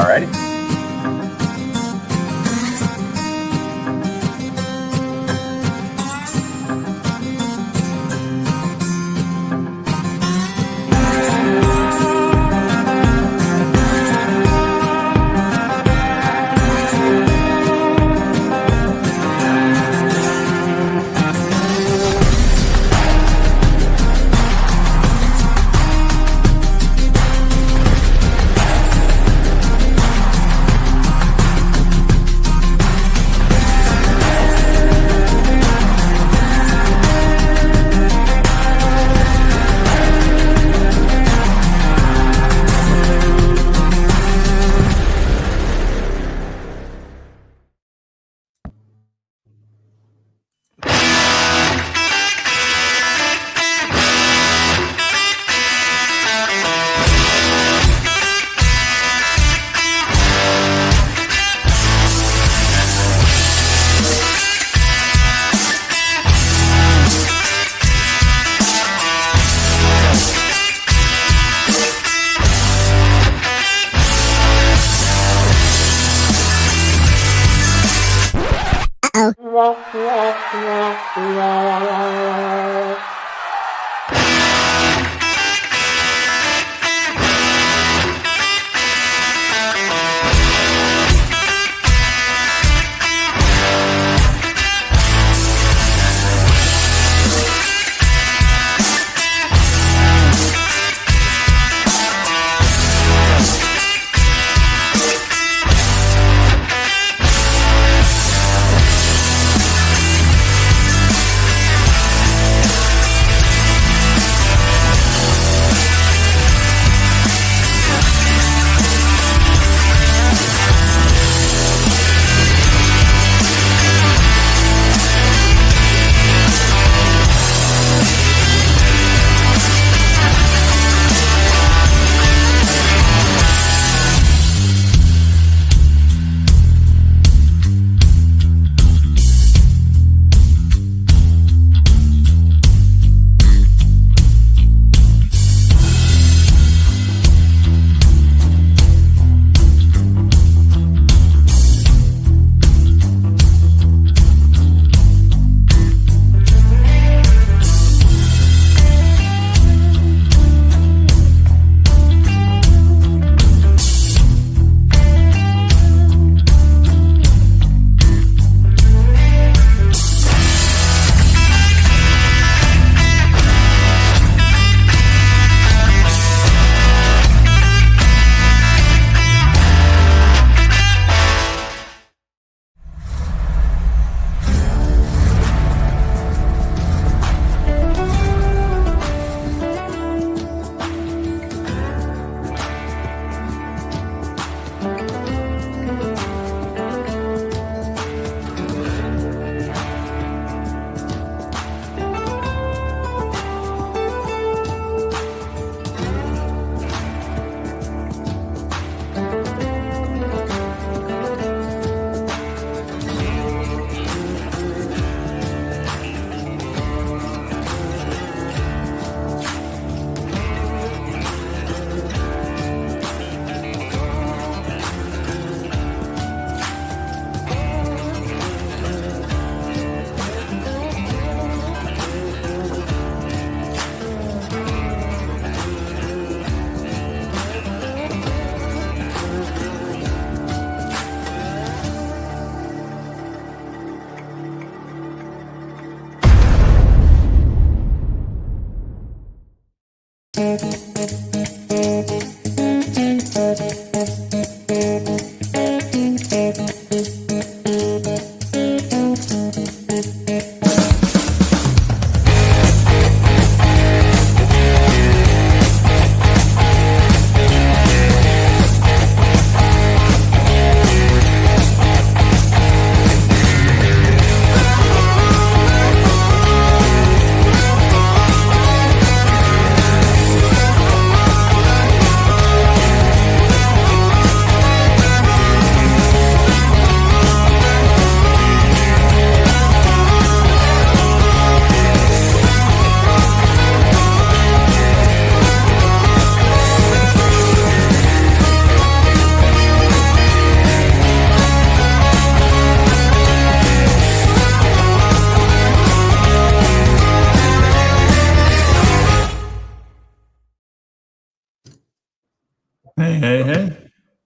Alrighty.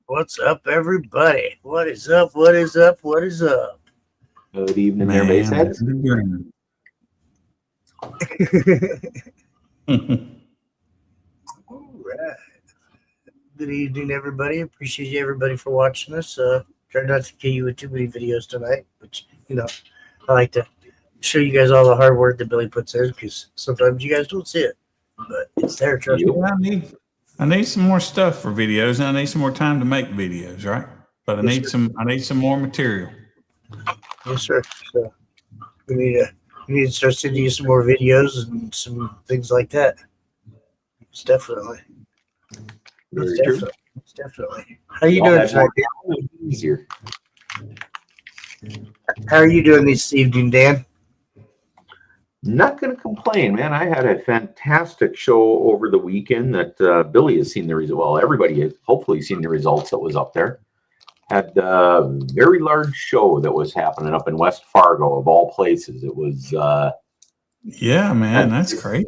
What's up, everybody? What is up? What is up? What is up? Good evening, there, Man, Baseheads. All right. Good evening, everybody. Appreciate everybody for watching us. Try not to kill you with too many videos tonight, but I like to show you guys all the hard work that Billy puts in because sometimes you guys don't see it, but it's there. Trust me. I need some more stuff for videos, and I need some more time to make videos, right? But I need some more material. Yes, sir. So we need to start sending you some more videos and some things like that. It's definitely. It's definitely. How you doing tonight, Dan? Easier. How are you doing this evening, Dan? Not going to complain, man. I had a fantastic show over the weekend that Billy has seen the results. Well, everybody has hopefully seen the results that was up there. Had a very large show that was happening up in West Fargo, of all places. It was yeah, man, that's great.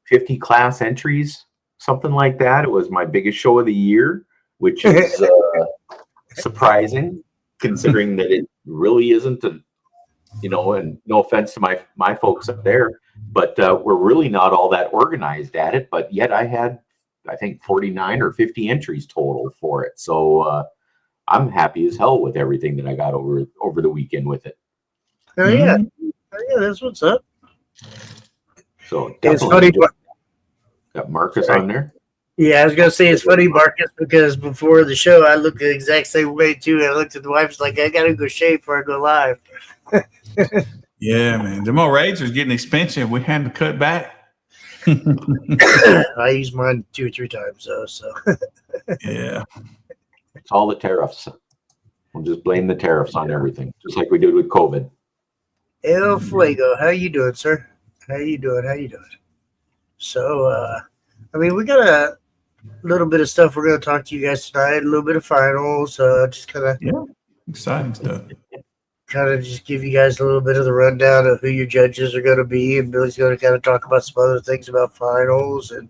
50 class entries, something like that. It was my biggest show of the year, which is surprising considering that it really isn't. And no offense to my folks up there, but we're really not all that organized at it. But yet I had, I think, 49 or 50 entries total for it. So I'm happy as hell with everything that I got over the weekend with it. Oh yeah, that's what's up. So it's funny. Got Marcus on there. Yeah, I was gonna say it's funny, Marcus, because before the show I looked the exact same way too. I looked at the wife, like, I gotta go shave before I go live. Yeah, man. The more raids are getting expensive. We had to cut back. I use mine 2 or 3 times though, so yeah. It's all the tariffs. We'll just blame the tariffs on everything, just like we did with COVID. El Fuego, how you doing, sir? How you doing? So, we got a little bit of stuff we're going to talk to you guys tonight. A little bit of finals, just kind of exciting stuff. Kind of just give you guys a little bit of the rundown of who your judges are going to be, and Billy's going to kind of talk about some other things about finals and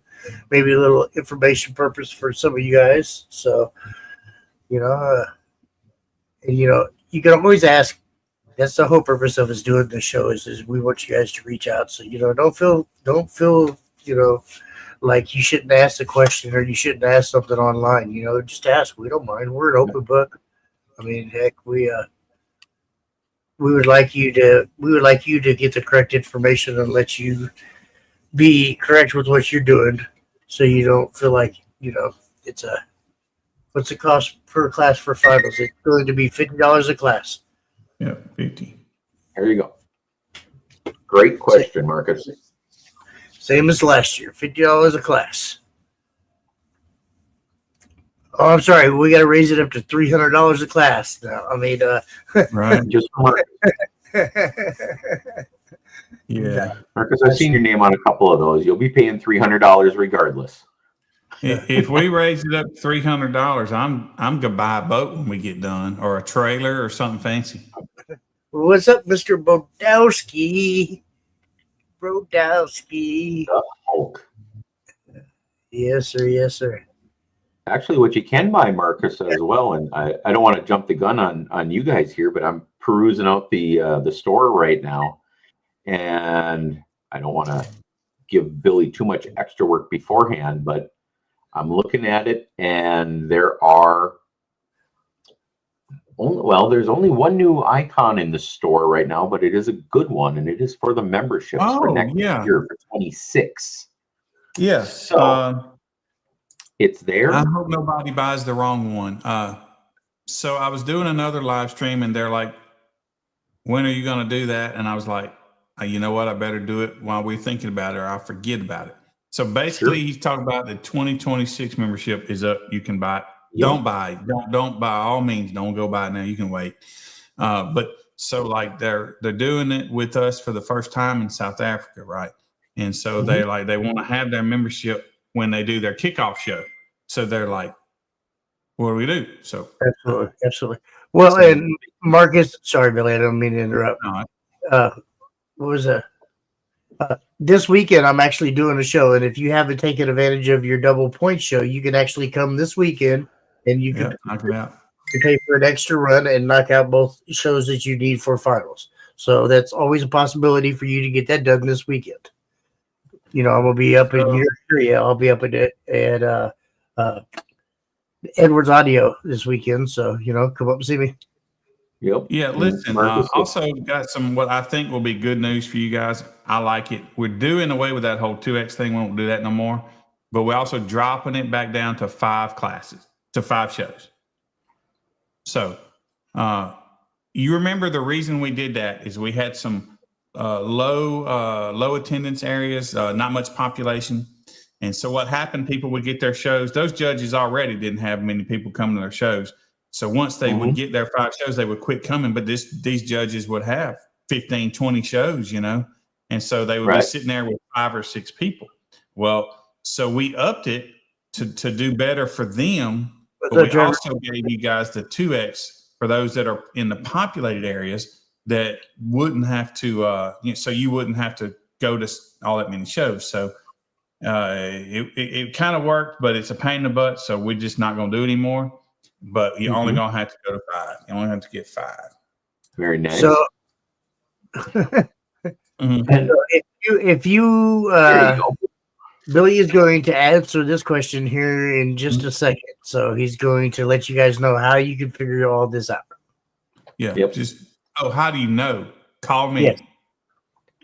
maybe a little information purpose for some of you guys. So, you can always ask. That's the whole purpose of us doing this show is we want you guys to reach out. So, don't feel, like you shouldn't ask the question or you shouldn't ask something online. Just ask. We don't mind. We're an open book. I mean, heck, we would like you to get the correct information and let you be correct with what you're doing, so you don't feel like it's what's the cost per class for finals? It's going to be $50 a class. Yeah, 50. There you go. Great question, Marcus. Same as last year, $50 a class. Oh, I'm sorry. We got to raise it up to $300 a class now. Right. Just Marcus. Yeah. Marcus, I've seen your name on a couple of those. You'll be paying $300 regardless. If we raise it up to $300, I'm gonna buy a boat when we get done, or a trailer, or something fancy. What's up, Mr. Bodowski? Brodowski. Hulk. Yes, sir. Yes, sir. Actually, what you can buy, Marcus, as well, and I don't want to jump the gun on you guys here, but I'm perusing out the store right now, and I don't want to give Billy too much extra work beforehand, but I'm looking at it, and there's only one new icon in the store right now, but it is a good one, and it is for the memberships for next year for 26. Yeah. So it's there. I hope nobody buys the wrong one. So I was doing another live stream, and they're like, "When are you going to do that?" And I was like, "You know what? I better do it while we're thinking about it, or I'll forget about it." So basically, he's talking about the 2026 membership is up. You can buy it. Yeah. Don't buy it. Don't by all means. Don't go buy it now. You can wait. But so like they're doing it with us for the first time in South Africa, right? And so they want to have their membership when they do their kickoff show. So they're like, "What do we do?" So absolutely. Well, and Marcus, sorry, Billy, I don't mean to interrupt. What was that? This weekend, I'm actually doing a show, and if you haven't taken advantage of your double point show, you can actually come this weekend and you can knock it out. pay for an extra run and knock out both shows that you need for finals. So that's always a possibility for you to get that done this weekend. I'm gonna be up in your area. I'll be up at Edwards Audio this weekend. So come up and see me. Yep. Yeah, listen, also got some what I think will be good news for you guys. I like it. We're doing away with that whole 2X thing. We won't do that no more. But we're also dropping it back down to 5 classes, to 5 shows. So you remember the reason we did that is we had some low attendance areas, not much population. And so what happened, people would get their shows. Those judges already didn't have many people coming to their shows. So once they would get their 5 shows, they would quit coming. But these judges would have 15, 20 shows, and so they would be sitting there with 5 or 6 people. Well, so we upped it to do better for them. But we also gave you guys the 2X for those that are in the populated areas that wouldn't have to, so you wouldn't have to go to all that many shows. So it kind of worked, but it's a pain in the butt. So we're just not going to do it anymore. But you're only going to have to go to 5. You only have to get 5. Very nice. So, if you Billy is going to answer this question here in just a second. So he's going to let you guys know how you can figure all this out. Yeah. Yep. How do you know? Call me.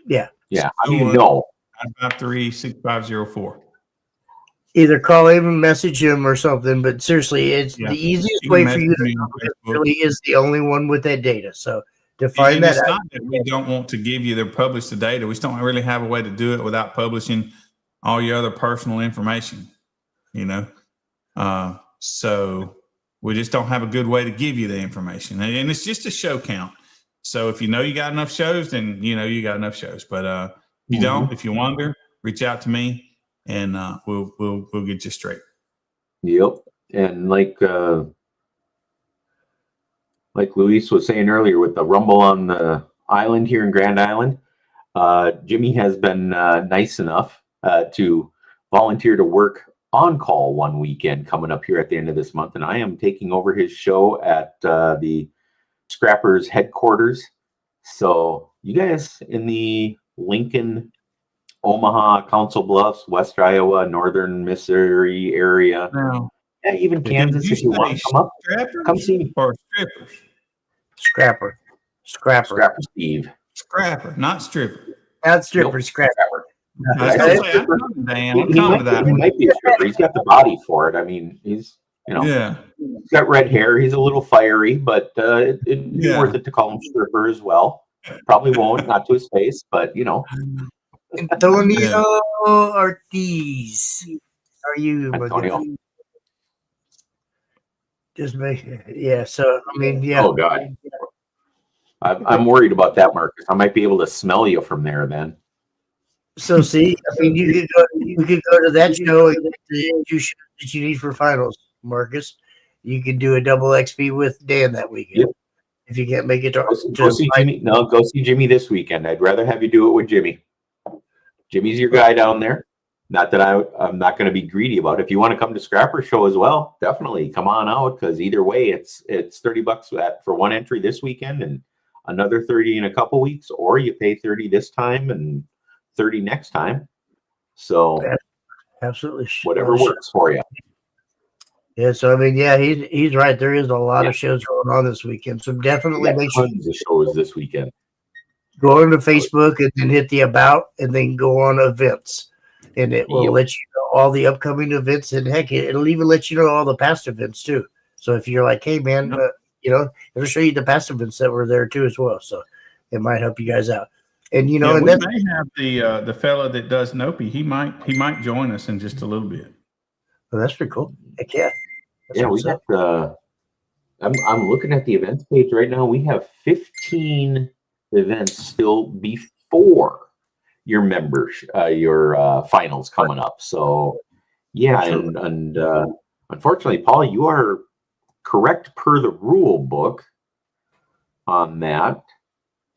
Yeah. Yeah. How do you know? 953-6504. Either call him and message him or something, but seriously, it's the easiest way for you to know. It really is the only one with that data. So to find that out. Not that we don't want to give you publish the data. We just don't really have a way to do it without publishing all your other personal information, so we just don't have a good way to give you the information. And it's just a show count. So if you got enough shows, then you got enough shows. But if you don't, if you wonder, reach out to me. And we'll get you straight. Yep. And like Luis was saying earlier with the Rumble on the island here in Grand Island, Jimmy has been nice enough to volunteer to work on call one weekend coming up here at the end of this month. And I am taking over his show at the Scrappers headquarters. So you guys in the Lincoln, Omaha, Council Bluffs, West Iowa, Northern Missouri area. No. Yeah, even Kansas, if you want to come up, come see me. Or strippers. Scrapper Steve. Scrapper, not stripper. Not stripper, nope. Scrapper. I'm coming to that. He might be a stripper. He's got the body for it. I mean, he's, he's got red hair. He's a little fiery, but it'd be worth it to call him stripper as well. Probably won't, not to his face, but Antonio Ortiz. Are you Antonio? Just make so I mean, Oh God. I'm worried about that, Marcus. I might be able to smell you from there then. So see, I mean you could go to that show and get the 2 shows that you need for finals, Marcus. You could do a double XP with Dan that weekend. Yep. If you can't make it to go see Jimmy. No, go see Jimmy this weekend. I'd rather have you do it with Jimmy. Jimmy's your guy down there. Not that I'm not going to be greedy about it. If you want to come to Scrapper Show as well, definitely come on out, because either way, it's $30 for one entry this weekend and another 30 in a couple weeks, or you pay 30 this time and 30 next time. So absolutely, whatever works for you. Yeah, so I mean, he's right. There is a lot of shows going on this weekend, so definitely make sure tons of shows this weekend. Go on to Facebook and then hit the about, and then go on events, and it will let you know all the upcoming events, and heck, it'll even let you know all the past events too. So if you're like, hey man, it'll show you the past events that were there too as well. So it might help you guys out. And and we may have the fella that does Nopi. He might join us in just a little bit. Well, that's pretty cool. Heck yeah. We got. I'm looking at the events page right now. We have 15 events still before your members, your finals coming up. So and unfortunately, Paul, you are correct per the rule book on that,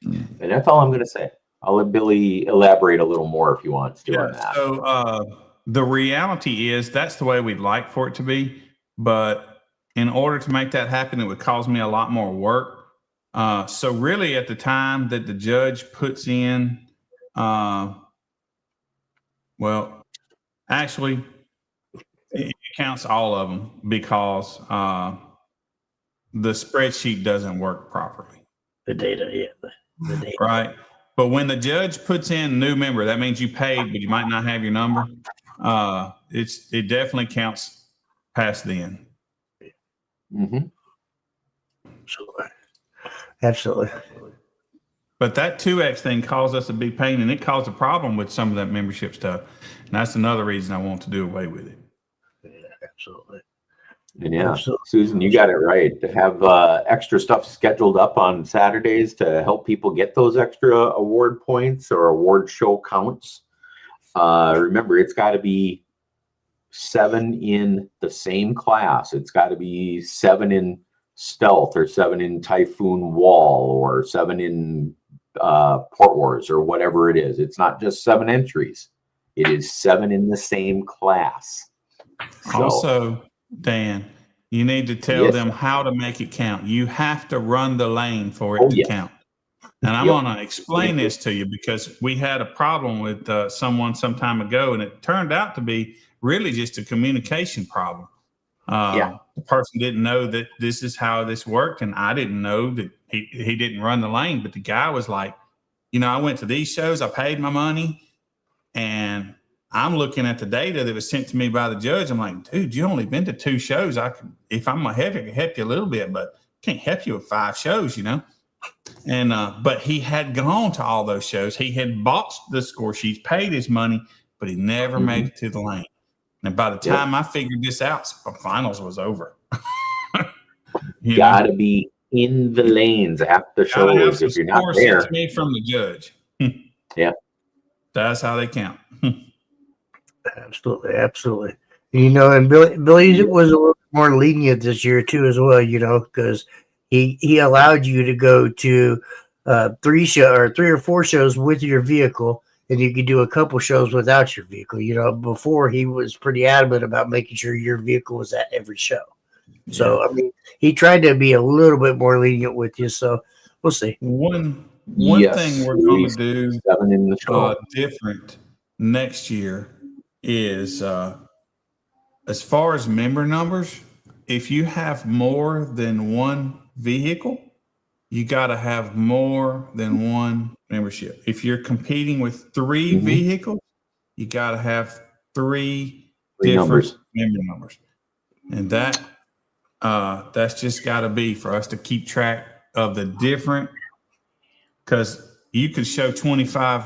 and that's all I'm going to say. I'll let Billy elaborate a little more if he wants to on that. So the reality is that's the way we'd like for it to be, but in order to make that happen, it would cause me a lot more work. So really at the time that the judge puts in, well, actually, it counts all of them because the spreadsheet doesn't work properly. The data, yeah. The data. Right. But when the judge puts in new member, that means you paid, but you might not have your number. It definitely counts past then. Mhm. Absolutely. But that 2X thing caused us a big pain, and it caused a problem with some of that membership stuff. And that's another reason I want to do away with it. Yeah, absolutely. And yeah, Absolutely. Susan, you got it right. To have extra stuff scheduled up on Saturdays to help people get those extra award points or award show counts. Remember, it's got to be 7 in the same class. It's got to be 7 in stealth, or 7 in Typhoon Wall, or 7 in Port Wars, or whatever it is. It's not just 7 entries. It is 7 in the same class. So, Also, Dan, you need to tell Yes. them how to make it count. You have to run the lane for it to yes. count. And I'm Yep. going to explain this to you because we had a problem with someone some time ago, and it turned out to be really just a communication problem. The person didn't know that this is how this worked, and I didn't know that he didn't run the lane. But the guy was like, I went to these shows, I paid my money, and I'm looking at the data that was sent to me by the judge. I'm like, dude, you only been to 2 shows. If I'm gonna help you, I can help you a little bit, but can't help you with 5 shows, And but he had gone to all those shows. He had bought the score sheets, paid his money, but he never made it to the lane. And by the time I figured this out, finals was over. Gotta be in the lanes at the shows. If you're not there, sent to me from the judge. Yeah. That's how they count. Absolutely. And Billy was a little more lenient this year too, as well. Because he allowed you to go to 3 or 4 shows with your vehicle, and you could do a couple shows without your vehicle. Before he was pretty adamant about making sure your vehicle was at every show. Yeah. So he tried to be a little bit more lenient with you. So we'll see. One thing we're going to do 7 in the show. Different next year is as far as member numbers, if you have more than 1 vehicle, you got to have more than 1 membership. If you're competing with 3 vehicles, you got to have 3 different member numbers. And that's just got to be for us to keep track of the different, because you could show 25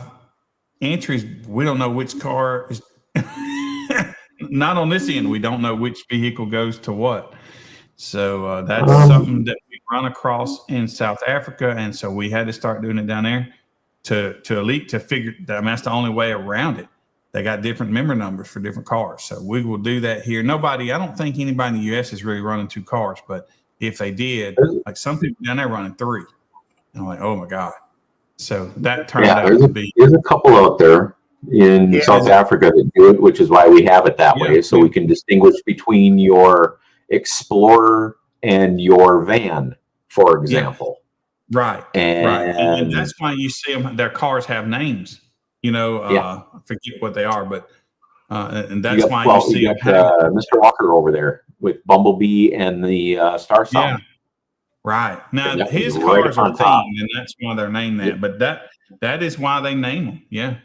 entries. We don't know which car is not on this end. We don't know which vehicle goes to what. So that's something that we run across in South Africa. And so we had to start doing it down there to Elite to figure that. That's the only way around it. They got different member numbers for different cars. So we will do that here. I don't think anybody in the US is really running 2 cars, but if they did, like some people down there running 3. And I'm like, oh my God. So that turned out to be. There's a couple out there in South Africa that do it, which is why we have it that way. So we can distinguish between your Explorer and your van, for example. Right. And that's why you see them, their cars have names, I forget what they are, but and that's why you see Mr. Walker over there with Bumblebee and the Star Sound. Yeah. Right. Now his cars are themed, and that's why they're named that. But that is why they name them. Yeah.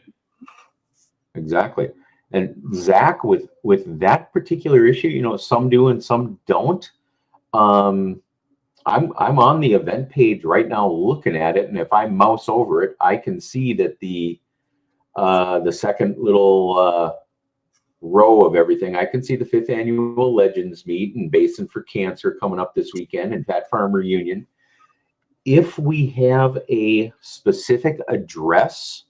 Exactly. And Zach, with that particular issue, some do and some don't. I'm on the event page right now looking at it, and if I mouse over it, I can see that the second little row of everything, I can see the 5th annual Legends meet and Basin for Cancer coming up this weekend and Fat Farm Reunion. If we have a specific address,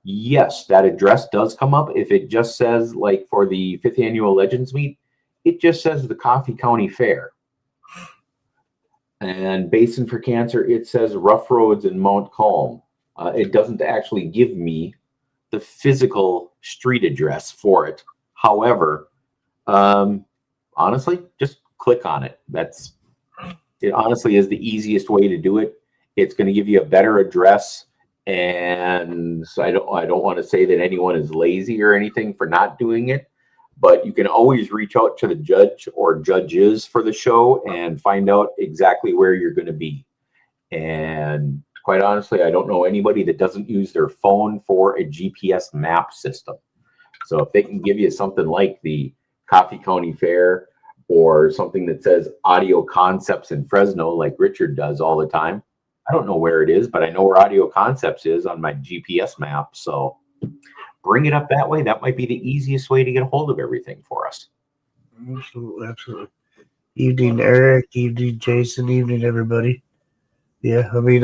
yes, that address does come up. If it just says, like for the 5th annual Legends meet, it just says the Coffee County Fair. And Basin for Cancer, it says Rough Roads in Mount Calm. It doesn't actually give me the physical street address for it. However, honestly, just click on it. It honestly is the easiest way to do it. It's going to give you a better address. And so I don't want to say that anyone is lazy or anything for not doing it, but you can always reach out to the judge or judges for the show and find out exactly where you're going to be. And quite honestly, I don't know anybody that doesn't use their phone for a GPS map system. So if they can give you something like the Coffee County Fair or something that says Audio Concepts in Fresno, like Richard does all the time, I don't know where it is, but I know where Audio Concepts is on my GPS map. So bring it up that way. That might be the easiest way to get a hold of everything for us. Absolutely, absolutely. Evening, Eric. Evening, Jason. Evening, everybody. Yeah, I mean,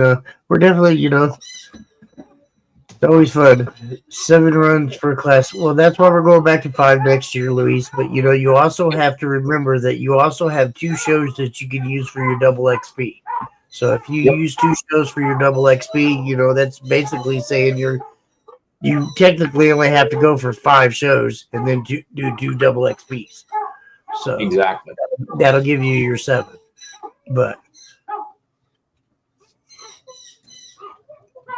we're definitely, it's always fun. 7 runs per class. Well, that's why we're going back to 5 next year, Luis. But, you also have to remember that you also have 2 shows that you can use for your double XP. So if you use 2 shows for your double XP, that's basically saying you technically only have to go for 5 shows and then do 2 double XPs. So Exactly. that'll give you your 7. But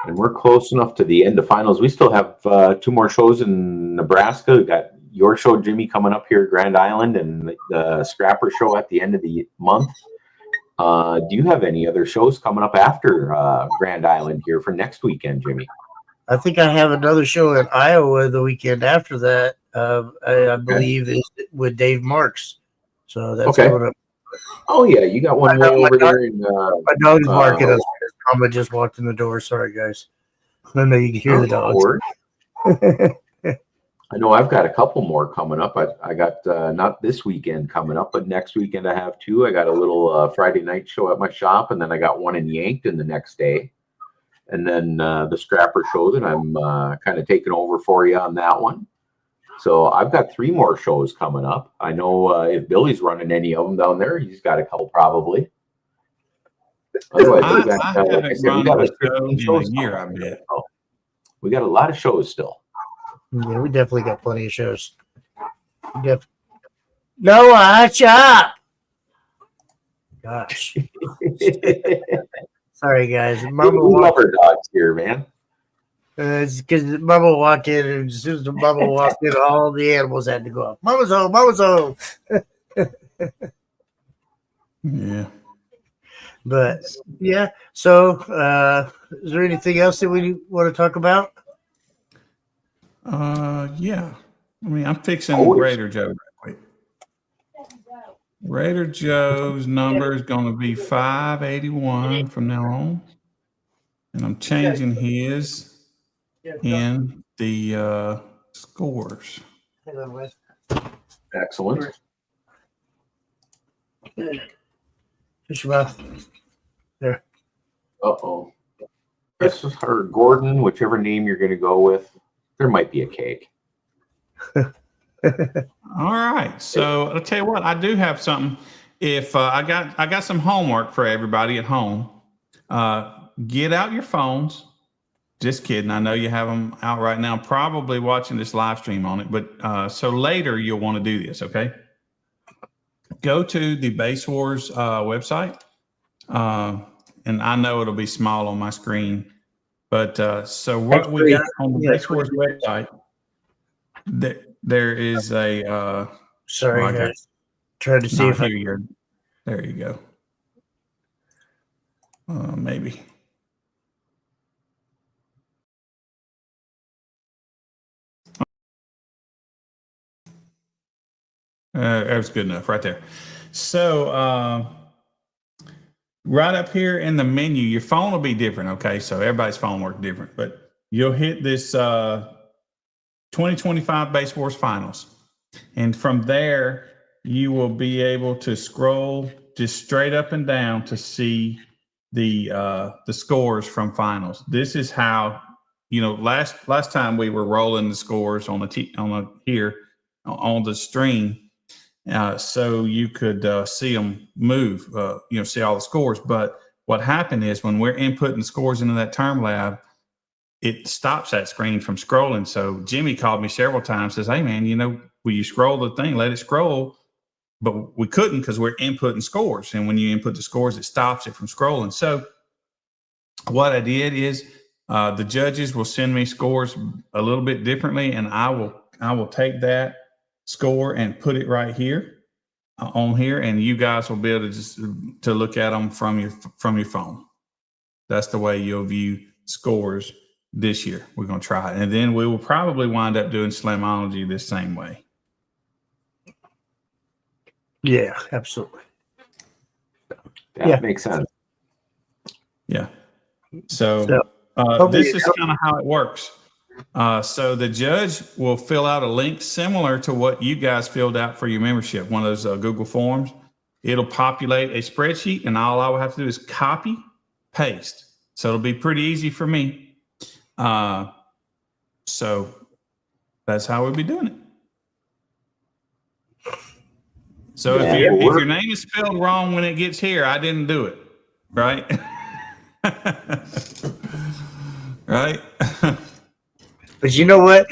and we're close enough to the end of finals. We still have 2 more shows in Nebraska. We got your show, Jimmy, coming up here at Grand Island, and the Scrapper show at the end of the month. Do you have any other shows coming up after Grand Island here for next weekend, Jimmy? I think I have another show in Iowa the weekend after that. I believe is with Dave Marks. So that's coming up. Oh yeah, you got one way over there in my dog's barking upstairs. Mama just walked in the door. Sorry, guys. I know you can hear the dogs. I know I've got a couple more coming up. I got not this weekend coming up, but next weekend I have 2. I got a little Friday night show at my shop, and then I got one in Yankton the next day. And then the Scrapper show that I'm kind of taking over for you on that one. So I've got 3 more shows coming up. I know if Billy's running any of them down there, he's got a couple probably. Otherwise, I haven't run a show in a year, I bet. We got a lot of shows still. Yeah, we definitely got plenty of shows. Noah, chop! Gosh. Sorry, guys. Mama We love our dogs here, man. It's because Mama walked in, and as soon as the Mama walked in, all the animals had to go up. Mama's home, Mama's home. Yeah. But yeah, so is there anything else that we want to talk about? Yeah. I mean, I'm fixing Always. Raider Joe right quick. Raider Joe's number is going to be 581 from now on, and I'm changing his in the scores. Excellent. Fish your mouth. There. Uh-oh. This is her Gordon, whichever name you're going to go with. There might be a cake. All right. So I'll tell you what, I do have something. If I got some homework for everybody at home. Get out your phones. Just kidding. I know you have them out right now, probably watching this live stream on it. But so later you'll want to do this, okay? Go to the Base Wars website. And I know it'll be small on my screen. But so what we got on the Base Wars website, there is a sorry, guys. Trying to see if there you go. Maybe. That was good enough right there. So right up here in the menu, your phone will be different. Okay, so everybody's phone works different, but you'll hit this 2025 Base Wars Finals, and from there you will be able to scroll just straight up and down to see the scores from finals. This is how, last time we were rolling the scores on here on the stream. So you could see them move, see all the scores. But what happened is when we're inputting scores into that term lab, it stops that screen from scrolling. So Jimmy called me several times, says, "Hey man, will you scroll the thing? Let it scroll." but we couldn't because we're inputting scores. And when you input the scores, it stops it from scrolling. So what I did is the judges will send me scores a little bit differently, and I will take that score and put it right here on here, and you guys will be able to just to look at them from your phone. That's the way you'll view scores this year. We're going to try it, and then we will probably wind up doing Slamology the same way. Yeah, absolutely. That makes sense. Yeah. So hopefully this is kind of how it works. So the judge will fill out a link similar to what you guys filled out for your membership, one of those Google Forms. It'll populate a spreadsheet, and all I will have to do is copy, paste. So it'll be pretty easy for me. So that's how we'll be doing it. So if your name is spelled wrong when it gets here, I didn't do it, right? Right? But you know what?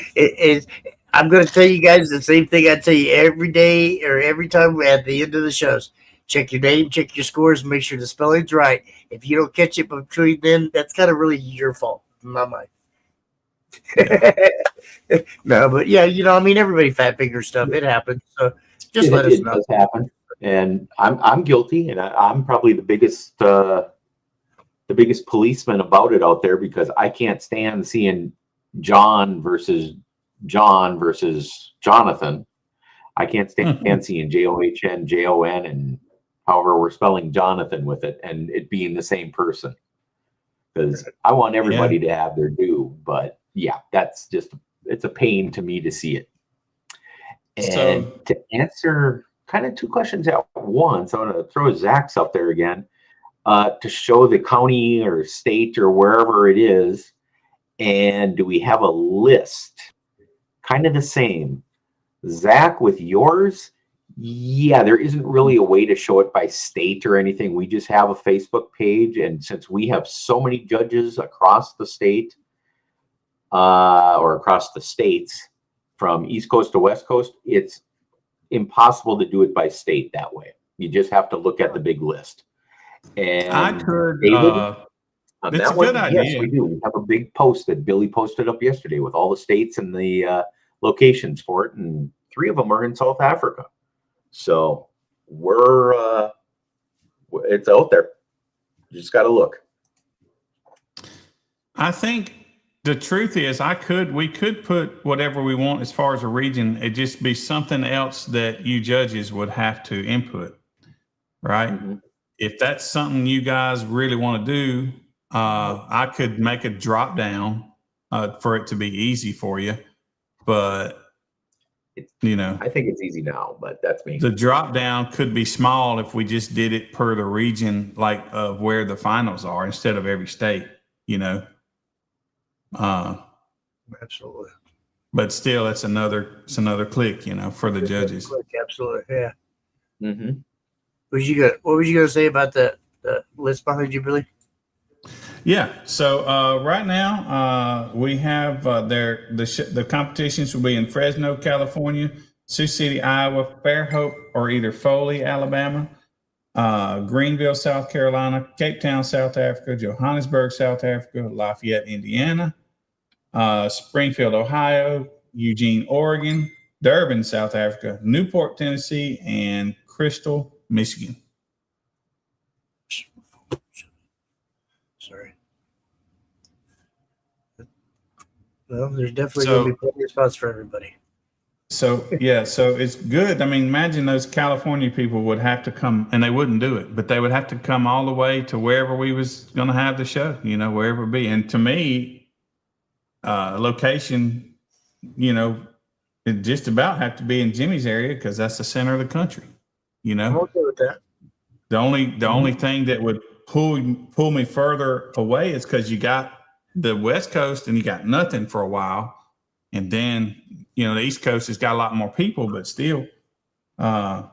I'm going to tell you guys the same thing I tell you every day or every time at the end of the shows. Check your name, check your scores, make sure the spelling's right. If you don't catch it between then, that's kind of really your fault, not mine. No, but yeah, I mean, everybody fat finger stuff. It happens. So just let us know. It does happen, and I'm guilty, and I'm probably the biggest policeman about it out there, because I can't stand seeing John versus Jonathan. I can't stand seeing JOHN, JON, and however we're spelling Jonathan with it, and it being the same person. Because I want everybody to have their due, but yeah, it's a pain to me to see it. And to answer kind of two questions at once, I'm going to throw Zach's up there again to show the county or state or wherever it is. And do we have a list? Kind of the same. Zach, with yours, yeah, there isn't really a way to show it by state or anything. We just have a Facebook page. And since we have so many judges across the state or across the states, from East Coast to West Coast, it's impossible to do it by state that way. You just have to look at the big list. And I could, David, it's a good idea. Yes, we do. We have a big post that Billy posted up yesterday with all the states and the locations for it, and 3 of them are in South Africa. So it's out there. You just got to look. I think the truth is we could put whatever we want as far as a region. It'd just be something else that you judges would have to input, right? Mm-hmm. If that's something you guys really want to do, I could make a drop down for it to be easy for you. But, I think it's easy now, but that's me. The drop down could be small if we just did it per the region, like of where the finals are, instead of every state, Absolutely. But still, it's another click, for the judges. Absolutely, yeah. Mm-hmm. What was you gonna say about the list behind you, Billy? Yeah. So right now we have the competitions will be in Fresno, California, Sioux City, Iowa, Fairhope, or either Foley, Alabama, Greenville, South Carolina, Cape Town, South Africa, Johannesburg, South Africa, Lafayette, Indiana, Springfield, Ohio, Eugene, Oregon, Durban, South Africa, Newport, Tennessee, and Crystal, Michigan. Sorry. Well, there's definitely going to be plenty of spots for everybody. So it's good. I mean, imagine those California people would have to come, and they wouldn't do it, but they would have to come all the way to wherever we was going to have the show, wherever it be. And to me, location, it just about have to be in Jimmy's area, because that's the center of the country. I'm okay with that. The only thing that would pull me further away is because you got the West Coast and you got nothing for a while, and then the East Coast has got a lot more people, but still, so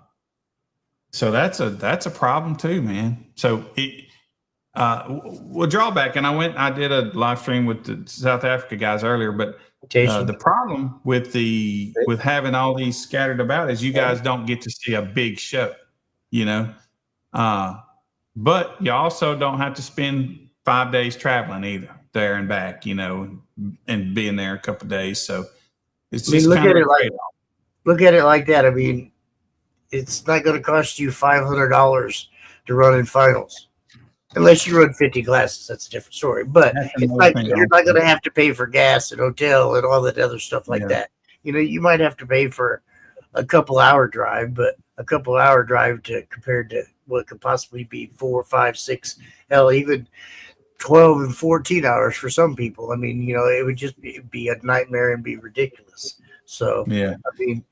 that's a problem too, man. So Well, drawback, and I did a live stream with the South Africa guys earlier, but Jason. the problem with having all these scattered about is you guys don't get to see a big show, you know. But you also don't have to spend 5 days traveling either, there and back, you know, and being there a couple of days. So it's just look kind at of it like that. I mean, it's not going to cost you $500 to run in finals. Unless you run 50 classes, that's a different story. But it's like you're not going to have to pay for gas and hotel and all that other stuff like that. You know, you might have to pay for a couple-hour drive, but a couple-hour drive compared to what could possibly be 4, 5, 6, hell, even 12 and 14 hours for some people. I mean, you know, it would just be a nightmare and be ridiculous. So, yeah. I mean,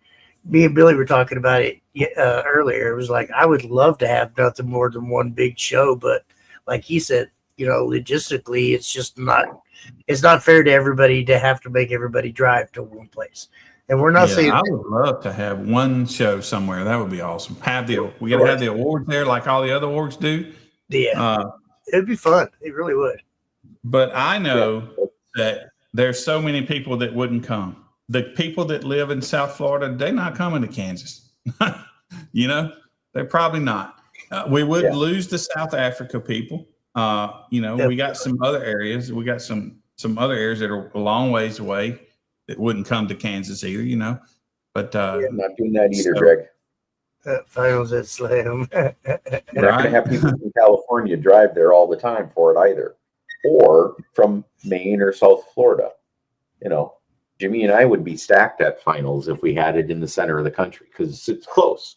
me and Billy were talking about it earlier. It was like I would love to have nothing more than one big show, but like he said, you know, logistically, it's not fair to everybody to have to make everybody drive to one place. And we're not saying I would love to have one show somewhere. That would be awesome. We got to have the awards there like all the other awards do. Yeah, it'd be fun. It really would. But I know that there's so many people that wouldn't come. The people that live in South Florida, they're not coming to Kansas. You know, they're probably not. We would lose the South Africa people. You know, we got some other areas. We got some other areas that are a long ways away that wouldn't come to Kansas either, you know. But I'm not doing that either, Greg. Finals at Slam. You're not going to have people from California drive there all the time for it either, or from Maine or South Florida. You know, Jimmy and I would be stacked at finals if we had it in the center of the country because it's close.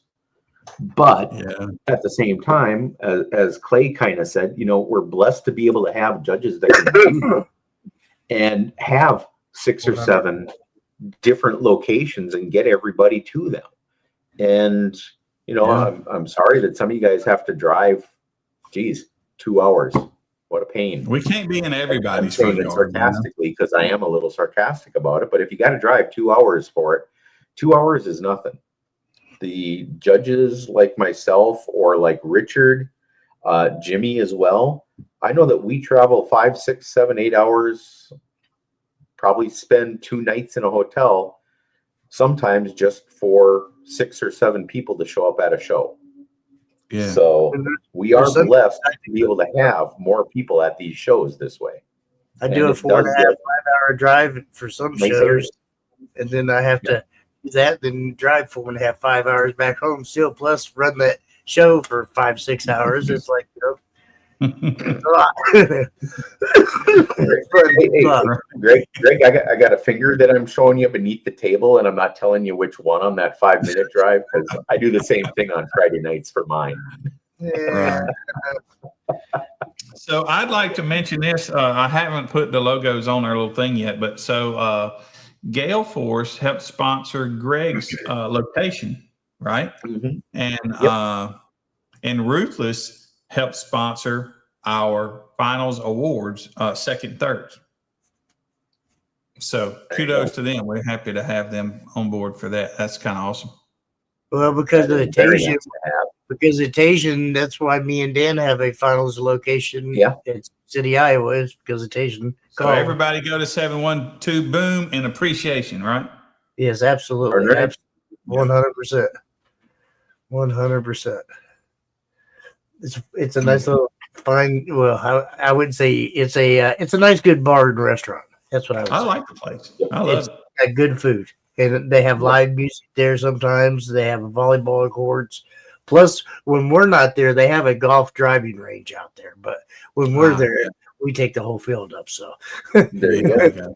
But at the same time, as Clay kind of said, you know, we're blessed to be able to have judges that can and have 6 or 7 different locations and get everybody to them. And, you know, I'm sorry that some of you guys have to drive, 2 hours. What a pain. We can't be in everybody's front yard. Sarcastically, because I am a little sarcastic about it. But if you got to drive 2 hours for it, 2 hours is nothing. The judges like myself or like Richard, Jimmy as well, I know that we travel 5, 6, 7, 8 hours, probably spend 2 nights in a hotel, sometimes just for 6 or 7 people to show up at a show. Yeah. So we are blessed to be able to have more people at these shows this way. I do a 4.5, 5 hour drive for some shows, and then I have to do that, then drive 4.5, 5 hours back home still, plus run that show for 5, 6 hours. It's like, you know, it's a lot. Greg, I got a finger that I'm showing you beneath the table, and I'm not telling you which one on that 5-minute drive because I do the same thing on Friday nights for mine. Yeah. So I'd like to mention this. I haven't put the logos on our little thing yet, but so Gale Force helped sponsor Greg's location, right? Mm-hmm. And Ruthless helped sponsor our finals awards, second, third. So kudos to them. We're happy to have them on board for that. That's kind of awesome. Well, because of Tasian, that's why me and Dan have a finals location. Yeah, it's City, Iowa. Is because of Tasian. So everybody go to 712 Boom in appreciation, right? Yes, absolutely. 100%. 100%. It's a nice little fine. Well, I would say it's a nice good bar and restaurant. That's what I would say. I like the place. I love it. Got good food, and they have live music there. Sometimes they have volleyball courts. Plus, when we're not there, they have a golf driving range out there. But when we're there, we take the whole field up. So there you go.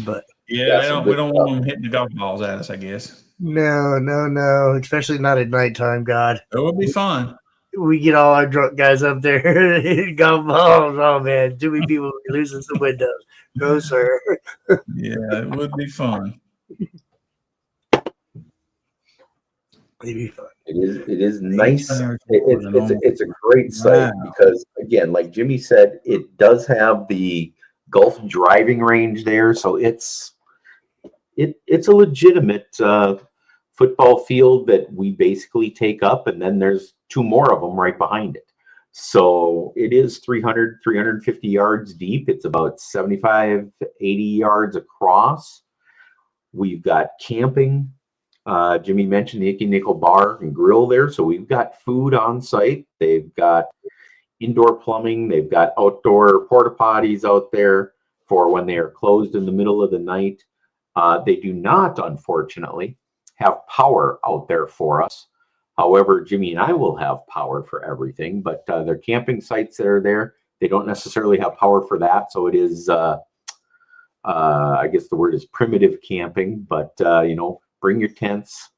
But we don't want them hitting the golf balls at us, I guess. No, especially not at nighttime. God, it would be fun. We get all our drunk guys up there hitting golf balls. Oh man, too many people losing some windows. No, sir. Yeah, it would be fun. It is nice. It's a great site because, again, like Jimmy said, it does have the golf driving range there, so it's a legitimate football field that we basically take up, and then there's 2 more of them right behind it. So it is 300, 350 yards deep. It's about 75, 80 yards across. We've got camping. Jimmy mentioned the Icky Nickel Bar and Grill there. So we've got food on site. They've got indoor plumbing. They've got outdoor porta potties out there for when they are closed in the middle of the night. They do not, unfortunately, have power out there for us. However, Jimmy and I will have power for everything, but their camping sites that are there, they don't necessarily have power for that. So it is, I guess the word is primitive camping, but, bring your tents,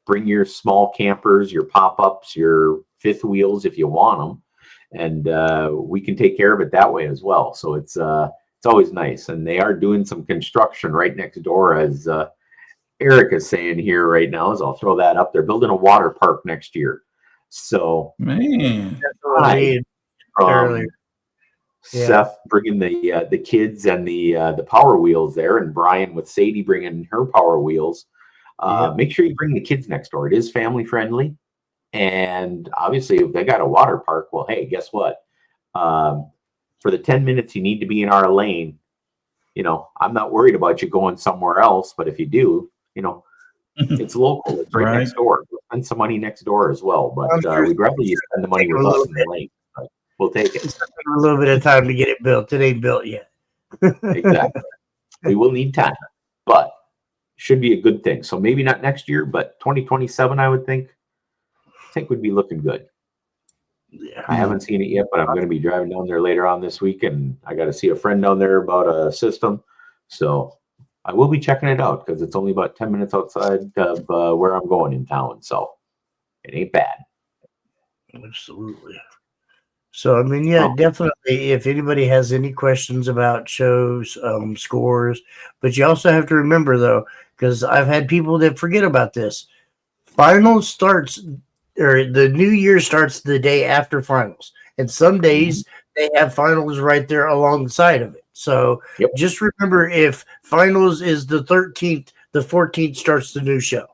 bring your small campers, your pop-ups, your fifth wheels if you want them. And we can take care of it that way as well. So it's always nice. And they are doing some construction right next door, as Eric is saying here right now, as I'll throw that up. They're building a water park next year. So, Man, That's what I mean earlier. Yeah. Seth bringing the kids and the Power Wheels there, and Brian with Sadie bringing her Power Wheels. Make sure you bring the kids next door. It is family friendly, and obviously, if they got a water park, well, hey, guess what? For the 10 minutes you need to be in our lane, I'm not worried about you going somewhere else. But if you do, it's local. It's right next door. We'll spend some money next door as well. But we'd rather you spend the money with us in the lane. But we'll take it. It's taking a little bit of time to get it built. It ain't built yet. Exactly. We will need time, but should be a good thing. So maybe not next year, but 2027, I would think would be looking good. Yeah. I haven't seen it yet, but I'm going to be driving down there later on this week, and I got to see a friend down there about a system. So I will be checking it out because it's only about 10 minutes outside of where I'm going in town. So it ain't bad. Absolutely. So, I mean, yeah, definitely. If anybody has any questions about shows, scores, but you also have to remember, though, because I've had people that forget about this. Finals starts, or the new year starts the day after finals. And some days they have finals right there alongside of it. So just remember, if finals is the 13th, the 14th starts the new show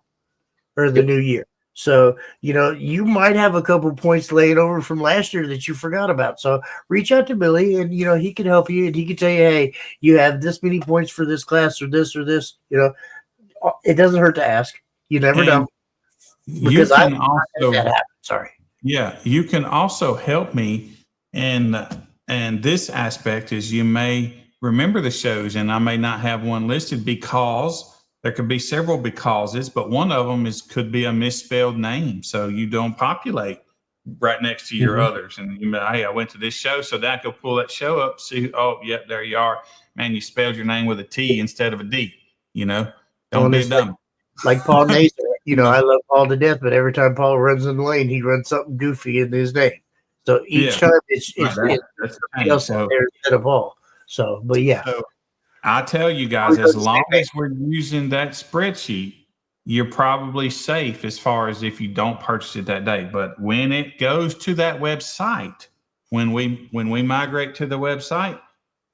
or the new year. So, you might have a couple points laying over from last year that you forgot about. So reach out to Billy and, he can help you and he can tell you, hey, you have this many points for this class or this or this. It doesn't hurt to ask. You never know. Because I also that happen. Sorry. Yeah, you can also help me and this aspect is you may remember the shows and I may not have one listed because there could be several becauses, but one of them could be a misspelled name. So you don't populate right next to your others. And you may, hey, I went to this show, so then I could pull that show up, see, oh, yep, there you are. Man, you spelled your name with a T instead of a D, Don't be dumb. Like Paul Nason, I love Paul to death, but every time Paul runs in the lane, he runs something goofy in his name. So each time it's somebody else out there instead of Paul. So, but yeah. So, I tell you guys, as long as we're using that spreadsheet, you're probably safe as far as if you don't purchase it that day. But when it goes to that website, when we migrate to the website,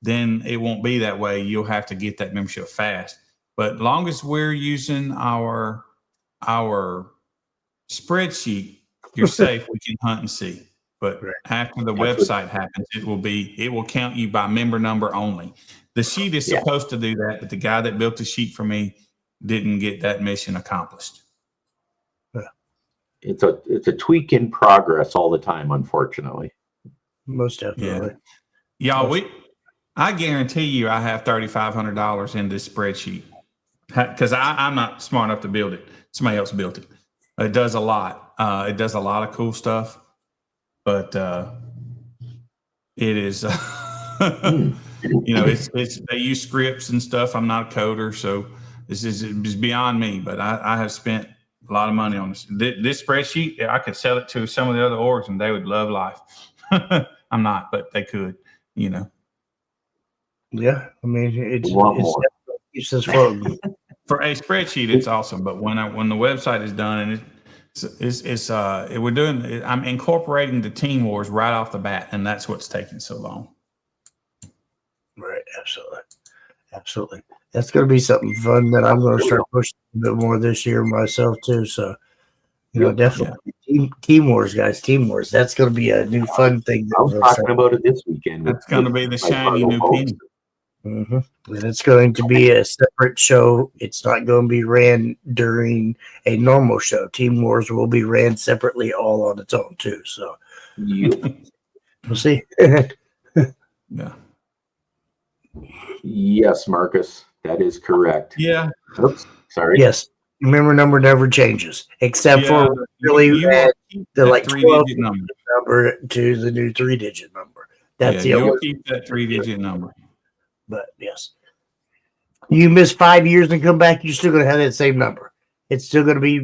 then it won't be that way. You'll have to get that membership fast. But long as we're using our spreadsheet, you're safe. We can hunt and see. But after the website happens, it will count you by member number only. The sheet is supposed to do that, but the guy that built the sheet for me didn't get that mission accomplished. It's a tweak in progress all the time, unfortunately. Most definitely. Yeah. Y'all, I guarantee you I have $3,500 in this spreadsheet because I'm not smart enough to build it. Somebody else built it. It does a lot. It does a lot of cool stuff, but it is, it's they use scripts and stuff. I'm not a coder, so this is beyond me. But I have spent a lot of money on this. This spreadsheet, I could sell it to some of the other orgs, and they would love life. I'm not, but they could, Yeah, I mean, it keeps us floating. For a spreadsheet, it's awesome. But when the website is done and I'm incorporating the Team Wars right off the bat, and that's what's taking so long. Right, absolutely. That's going to be something fun that I'm going to start pushing a bit more this year myself too. So, You know, Yep. definitely team wars, guys. Team wars. That's going to be a new fun thing. I was talking about it this weekend. That's going to be the my shiny Fargo new folks. penny. And it's going to be a separate show. It's not going to be ran during a normal show. Team Wars will be ran separately, all on its own too. So Yep. we'll see. Yeah. Yes, Marcus, that is correct. Yeah. Oops, sorry. Yes, member number never changes, except for really you add keep the that like 3-digit number. number to the new 3-digit number. That's the You'll only. keep that 3-digit number. But yes, you miss 5 years and come back, you're still going to have that same number. It's still going to be,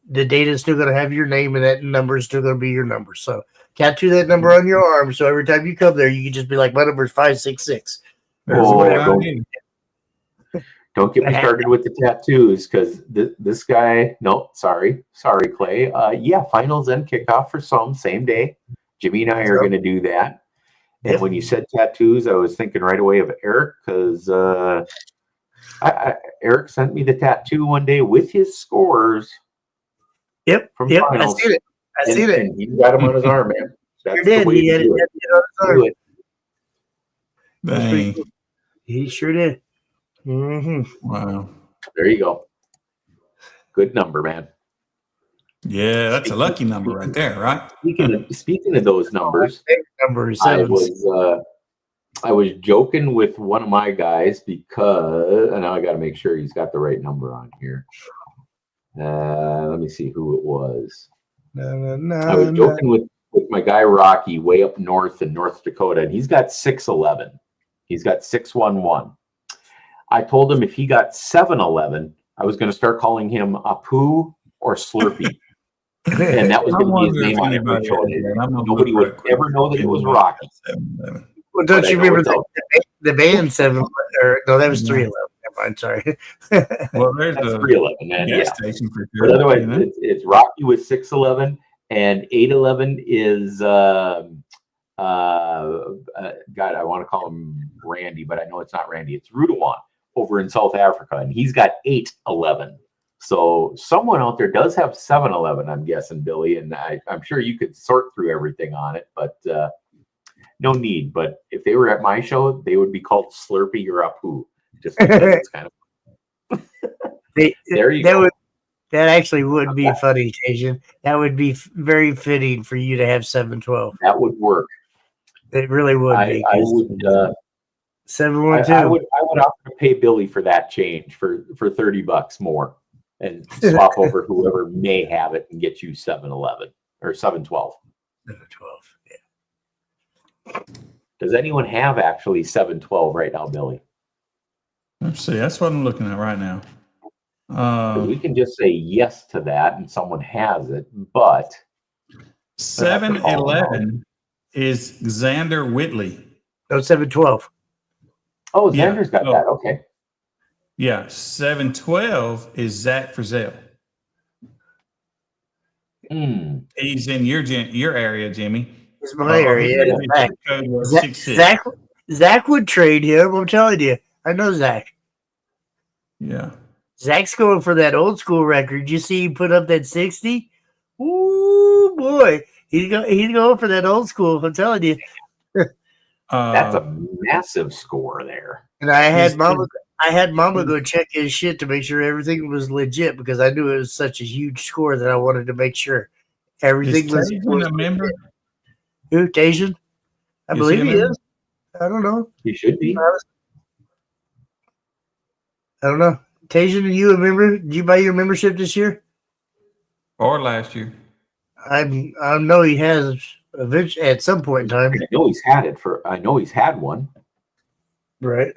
the data is still going to have your name, and that number is still going to be your number. So tattoo that number on your arm. So every time you come there, you can just be like, my number is 566. There's Oh, a good idea. Don't get me started with the tattoos, because this guy. No, sorry, Clay. Yeah, finals and kickoff for some same day. Jimmy and I are going to do that. And Yep. when you said tattoos, I was thinking right away of Eric, because Eric sent me the tattoo one day with his scores. Yep. From Yep. I finals. seen it. I seen it. And he got him on his arm, man. That's Sure did. the way He to had it do it. on his arm. Do it. That's pretty Dang. cool. He sure did. Mm-hmm. Wow. There you go. Good number, man. Yeah, that's a lucky number right there, right? Speaking of those numbers, Number is I 7. was joking with one of my guys, because and now I got to make sure he's got the right number on here. Let me see who it was. I was joking with my guy Rocky, way up north in North Dakota, and he's got 611. He's got 611. I told him if he got 711, I was going to start calling him Apu or Slurpee. And that was going to be his name on every show. Nobody would ever know that it was Rocky. Well, don't you remember the band 7? Or no, that was 311. Never mind. Sorry. Well, there's That's the 311, man. gas Yeah. station for But sure. otherwise, you know? it's Rocky with 611, and 811 is God, I want to call him Randy, but I know it's not Randy. It's Rudawan over in South Africa, and he's got 811. So someone out there does have 711, I'm guessing, Billy, and I'm sure you could sort through everything on it, but no need. But if they were at my show, they would be called Slurpee or Apu, just because it's kind of. There you go. That actually would be funny, Asian. That would be very fitting for you to have 712. That would work. It really would be. I would. 712. I would offer to pay Billy for that change for $30 more, and swap over whoever may have it and get you 711 or 712. 712. Yeah. Does anyone have actually 712 right now, Billy? Let's see. That's what I'm looking at right now. 'Cause we can just say yes to that, and someone has it. But 711 is Xander Whitley. No, 712. oh, Yeah. Xander's got Oh. that. Okay. Yeah, 712 is Zach Frizzell. He's in your area, Jimmy. It's my area. His Zach. code was Zach, 66. Zach would trade him. I'm telling you. I know Zach. Yeah. Zach's going for that old school record. You see, he put up that 60. Ooh, boy, he's going for that old school. I'm telling you. That's a massive score there. And I had He's- Mama go check his shit to make sure everything was legit, because I knew it was such a huge score that I wanted to make sure everything Is was. Tajan a member? Who, Tajan? I Is believe he a he member? is. I don't know. You should be. I don't know. Tajan, are you a member? Did you buy your membership this year? Or last year? I know he has eventually at some point in time. I know he's had it for. I know he's had one. Right.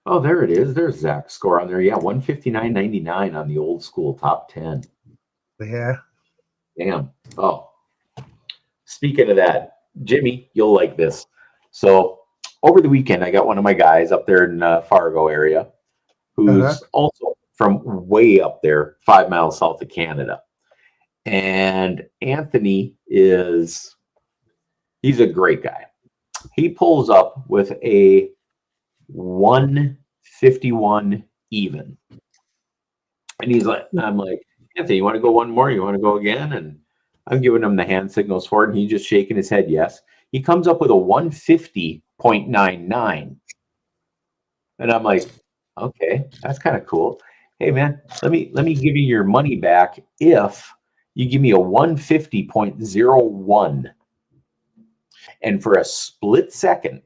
Oh, there it is. There's Zach's score on there. Yeah, 159.99 on the old school top 10. Yeah. Damn. Oh, speaking of that, Jimmy, you'll like this. So over the weekend, I got one of my guys up there in Fargo area, who's also from way up there, 5 miles south of Canada. And Anthony he's a great guy. He pulls up with a 151 even. And I'm like, Anthony, you want to go one more? You want to go again? And I'm giving him the hand signals for it, and he's just shaking his head yes. He comes up with a 150.99. And I'm like, okay, that's kind of cool. Hey man, let me give you your money back if you give me a 150.01. And for a split second,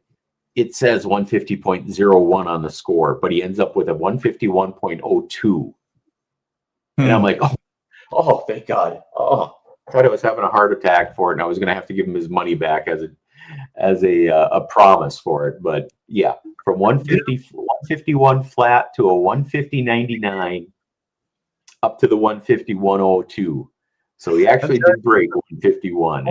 it says 150.01 on the score, but he ends up with a 151.02. And I'm like, oh, thank God. Oh, I thought I was having a heart attack for it, and I was going to have to give him his money back as a promise for it. But yeah, from 151 flat to a 150.99 up to the 151.02. So he actually did break 151.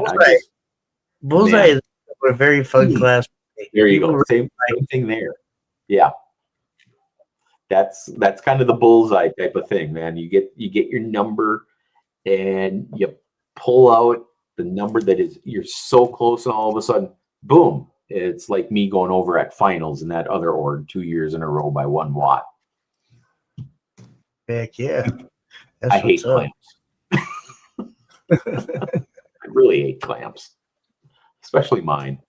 Bullseye is a very fun class. There you go. Same thing there. Yeah. That's kind of the bullseye type of thing, man. You get your number and you pull out the number that is you're so close, and all of a sudden, boom. It's like me going over at finals in that other org 2 years in a row by 1 watt. Heck yeah. I hate clamps. I really hate clamps, especially mine.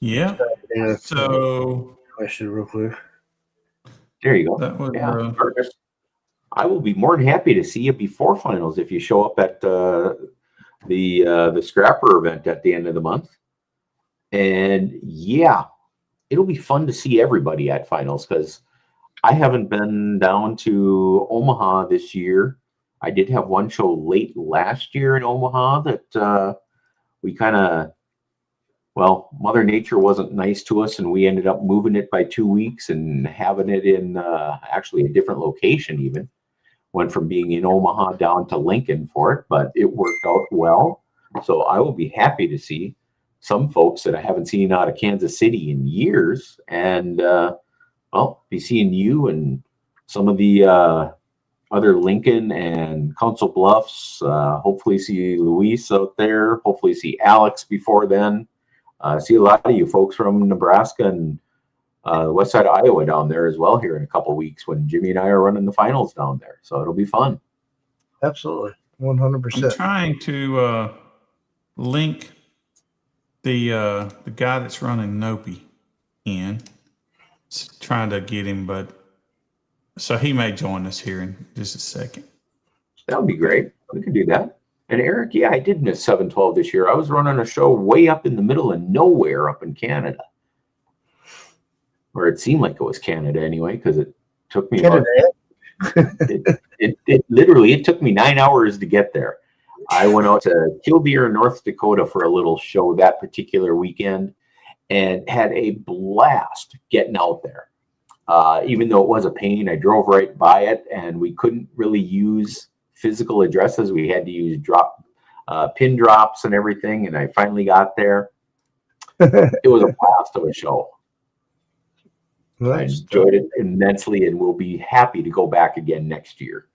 Yeah. So question real quick. There you go. That was, I will be more than happy to see you before finals if you show up at the Scrapper event at the end of the month. And yeah, it'll be fun to see everybody at finals because I haven't been down to Omaha this year. I did have one show late last year in Omaha that we kind of, well, Mother Nature wasn't nice to us, and we ended up moving it by 2 weeks and having it in actually a different location even. Went from being in Omaha down to Lincoln for it, but it worked out well. So I will be happy to see some folks that I haven't seen out of Kansas City in years, and well, be seeing you and some of the other Lincoln and Council Bluffs. Hopefully see Luis out there. Hopefully see Alex before then. See a lot of you folks from Nebraska and west side of Iowa down there as well here in a couple of weeks when Jimmy and I are running the finals down there. So it'll be fun. Absolutely. I'm 100%. trying to link the guy that's running Nopi in. Trying to get him, but so he may join us here in just a second. That would be great. We could do that. And Eric, yeah, I did miss 712 this year. I was running a show way up in the middle of nowhere up in Canada. Or it seemed like it was Canada anyway, because it took me it literally took me 9 hours to get there. I went out to Killdeer, North Dakota for a little show that particular weekend and had a blast getting out there. Even though it was a pain, I drove right by it and we couldn't really use physical addresses. We had to use pin drops and everything. And I finally got there. It was a blast of a show. I enjoyed it immensely and will be happy to go back again next year.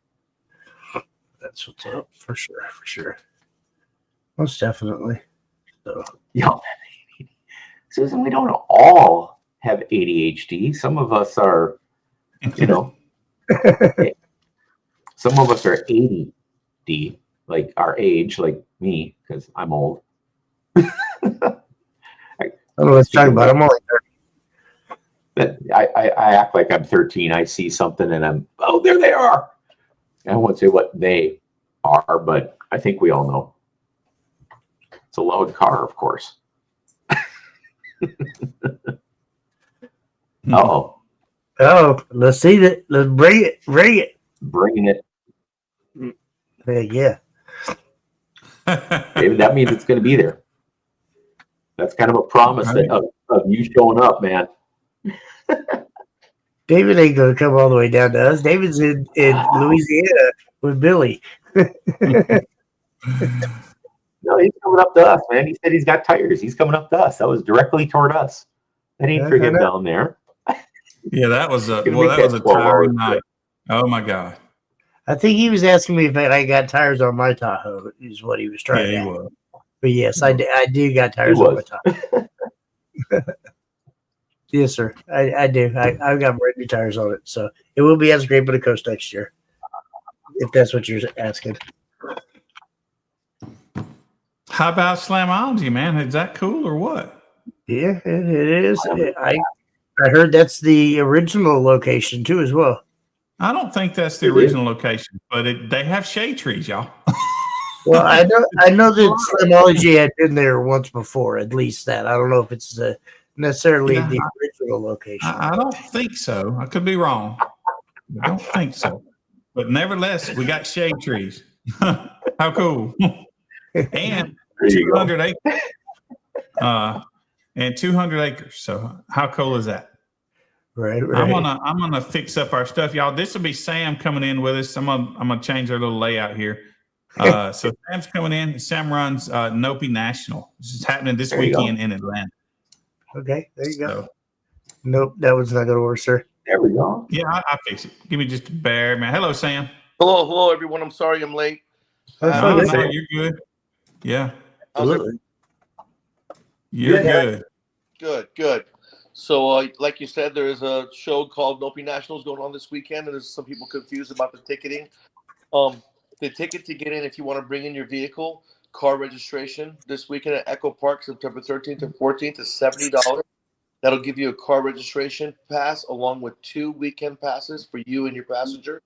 That's what's up, for sure. Most definitely. So. Yeah, Susan, we don't all have ADHD. Some of us are, some of us are ADD, like our age, like me, because I'm old. I don't know what you're talking about. I'm only 30. I act like I'm 13. I see something and oh, there they are. I won't say what they are, but I think we all know. It's a loud car, of course. Uh-oh. Oh, let's see that. Let's bring it. Bringing it. Yeah. David, that means it's going to be there. That's kind of a promise of you showing up, man. David ain't going to come all the way down to us. David's in Louisiana with Billy. No, he's coming up to us, man. He said he's got tires. He's coming up to us. That was directly toward us. That ain't for him down there. Yeah, that was a tiring night. Oh my God. I think he was asking me if I got tires on my Tahoe, is what he was trying to ask. Was. But yes, I do got tires on my Tahoe. Yes, sir. I do. I've got brand new tires on it, so it will be as great but a coast next year, if that's what you're asking. How about Slamology, man? Is that cool or what? Yeah, it is. I heard that's the original location too, as well. I don't think that's the It is. original location, but they have shade trees, y'all. Well, I know that Slimology had been there once before, at least that. I don't know if it's necessarily Yeah, the original location. I don't think so. I could be wrong. I don't think so. But nevertheless, we got shade trees. How cool. And There you go. 200 acres. And 200 acres. So how cool is that? Right. I'm gonna fix up our stuff, y'all. This will be Sam coming in with us. I'm gonna change our little layout here. So Sam's coming in. Sam runs Nopi National. This is happening this There you go. weekend in Atlanta. Okay, there you go. So, Nope, that was not going to work, sir. There we go. yeah, I'll fix it. Give me just a bear, man. Hello, Sam. Hello, everyone. I'm sorry I'm late. That's No, okay. no, you're good. Yeah, How's it? Absolutely. you're Yeah. good. Good. So, like you said, there is a show called Nopi Nationals going on this weekend, and there's some people confused about the ticketing. The ticket to get in, if you want to bring in your vehicle, car registration this weekend at Echo Park, September 13th and 14th, is $70. That'll give you a car registration pass along with 2 weekend passes for you and your passenger.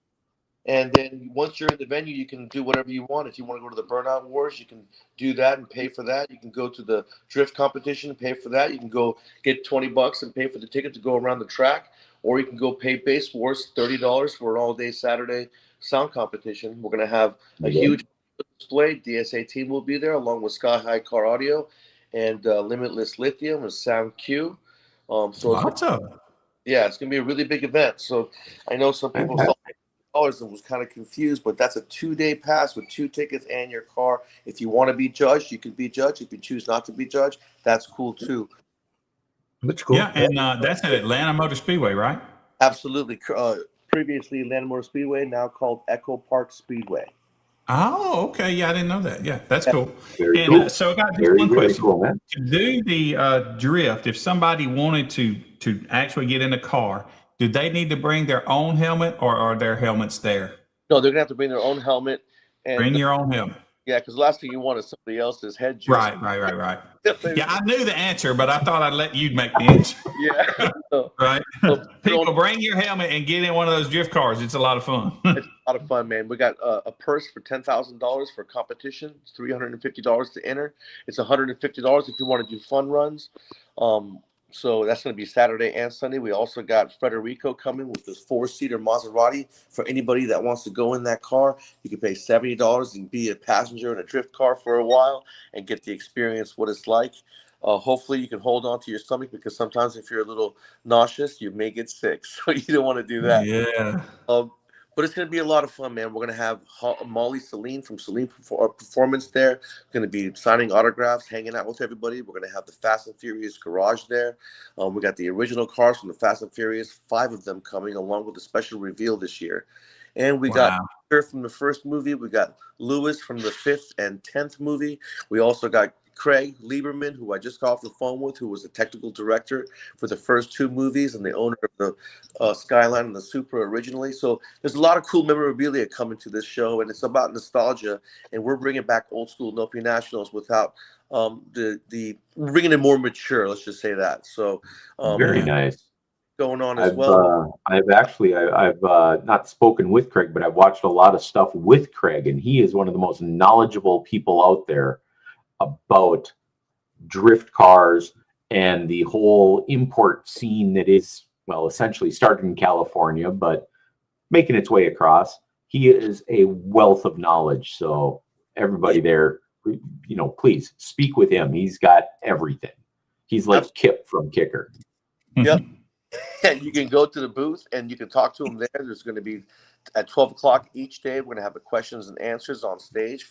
And then once you're in the venue, you can do whatever you want. If you want to go to the Burnout Wars, you can do that and pay for that. You can go to the drift competition and pay for that. You can go get $20 and pay for the ticket to go around the track, or you can go pay Base Wars $30 for an all-day Saturday sound competition. We're going to have a huge display. DSA team will be there along with Sky High Car Audio and Limitless Lithium and Sound Q. Lots of them. It's going to be a really big event. So I know some people saw $100 and was kind of confused, but that's a 2-day pass with 2 tickets and your car. If you want to be judged, you can be judged. If you choose not to be judged, that's cool too. That's cool. Yeah, and that's at Atlanta Motor Speedway, right? Absolutely. Previously Atlanta Motor Speedway, now called Echo Park Speedway. Oh, okay. Yeah, I didn't know that. Yeah, that's cool. Very And cool. so I got just Very, one very question. cool, man. To do the drift, if somebody wanted to actually get in a car, do they need to bring their own helmet, or are their helmets there? No, they're going to have to bring their own helmet. And Bring your own helmet. yeah, because the last thing you want is somebody else's head juice. Right. Yeah, I knew the answer, but I thought I'd let you make the answer. Yeah. So, Right. so People, bring your helmet and get in one of those drift cars. It's a lot of fun. it's a lot of fun, man. We got a purse for $10,000 for competition. It's $350 to enter. It's $150 if you want to do fun runs. So that's going to be Saturday and Sunday. We also got Federico coming with this 4-seater Maserati. For anybody that wants to go in that car, you can pay $70 and be a passenger in a drift car for a while and get the experience, what it's like. Hopefully you can hold on to your stomach, because sometimes if you're a little nauseous, you may get sick. So you don't want to do that. Yeah. But it's going to be a lot of fun, man. We're going to have Molly Celine from Celine Performance there. Going to be signing autographs, hanging out with everybody. We're going to have the Fast and Furious garage there. We got the original cars from the Fast and Furious, 5 of them coming, along with a special reveal this year. And we got Peter from the first movie. We got Lewis from the 5th and 10th movie. We also got Craig Lieberman, who I just got off the phone with, who was the technical director for the first 2 movies and the owner of the Skyline and the Supra originally. So there's a lot of cool memorabilia coming to this show, and it's about nostalgia. And we're bringing back old school Nopi Nationals without the bringing it more mature. Let's just say that. So Very nice. Going on as well. I've not spoken with Craig, but I've watched a lot of stuff with Craig, and he is one of the most knowledgeable people out there about drift cars and the whole import scene that is, well, essentially started in California, but making its way across. He is a wealth of knowledge. So everybody there, please speak with him. He's got everything. He's like Kip from Kicker. Yep. And you can go to the booth and you can talk to him there. There's going to be at 12 o'clock each day. We're going to have the questions and answers on stage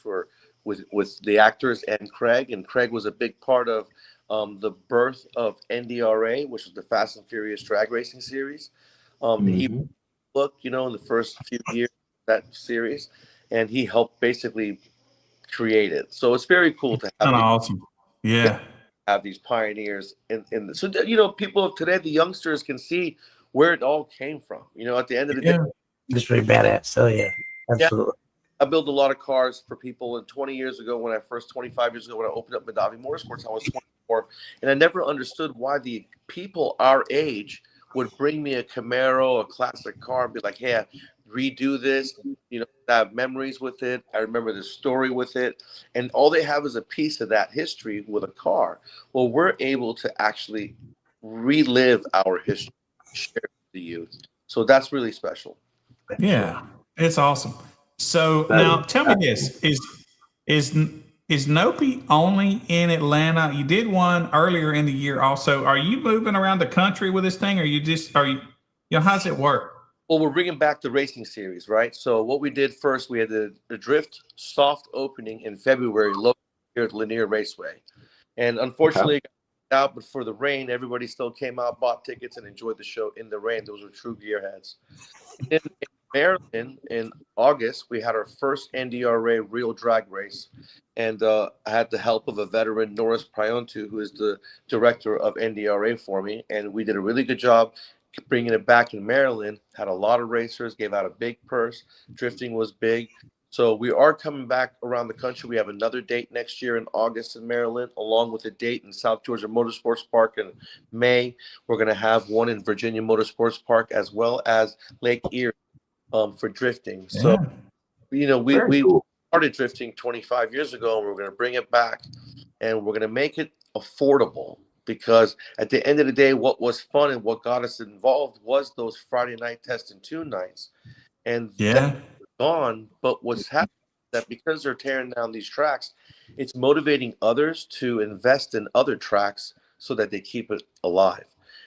with the actors and Craig. And Craig was a big part of the birth of NDRA, which is the Fast and Furious drag racing series. He looked, in the first few years of that series, and he helped basically create it. So it's very cool to have. Awesome. Yeah. have these pioneers so that, you know, people of today, the youngsters can see where it all came from. You know, at the end of the day, It's pretty badass. So yeah, absolutely. I built a lot of cars for people. And 20 years ago, 25 years ago, when I opened up Madavi Motorsports, I was 24, and I never understood why the people our age would bring me a Camaro, a classic car, and be like, "Hey, redo this." You know, I have memories with it. I remember the story with it, and all they have is a piece of that history with a car. Well, we're able to actually relive our history, share it with the youth. So that's really special. Yeah, it's awesome. So That now is- tell me this: is Nopi only in Atlanta? You did one earlier in the year. Also, are you moving around the country with this thing, or you know, how's it work? Well, we're bringing back the racing series, right? So what we did first, we had the Drift soft opening in February, local here at Lanier Raceway, and unfortunately, it got out. But for the rain, everybody still came out, bought tickets, and enjoyed the show in the rain. Those were true gearheads. In Maryland, in August, we had our first NDRA real drag race, and I had the help of a veteran, Norris Priontu, who is the director of NDRA for me, and we did a really good job bringing it back in Maryland. Had a lot of racers, gave out a big purse. Drifting was big. So we are coming back around the country. We have another date next year in August in Maryland, along with a date in South Georgia Motorsports Park in May. We're going to have one in Virginia Motorsports Park, as well as Lake Erie for drifting. So, you know, we cool. started drifting 25 years ago, and we're going to bring it back, and we're going to make it affordable, because at the end of the day, what was fun and what got us involved was those Friday night test and tune nights. And that's gone. But what's happening is that because they're tearing down these tracks, it's motivating others to invest in other tracks so that they keep it alive.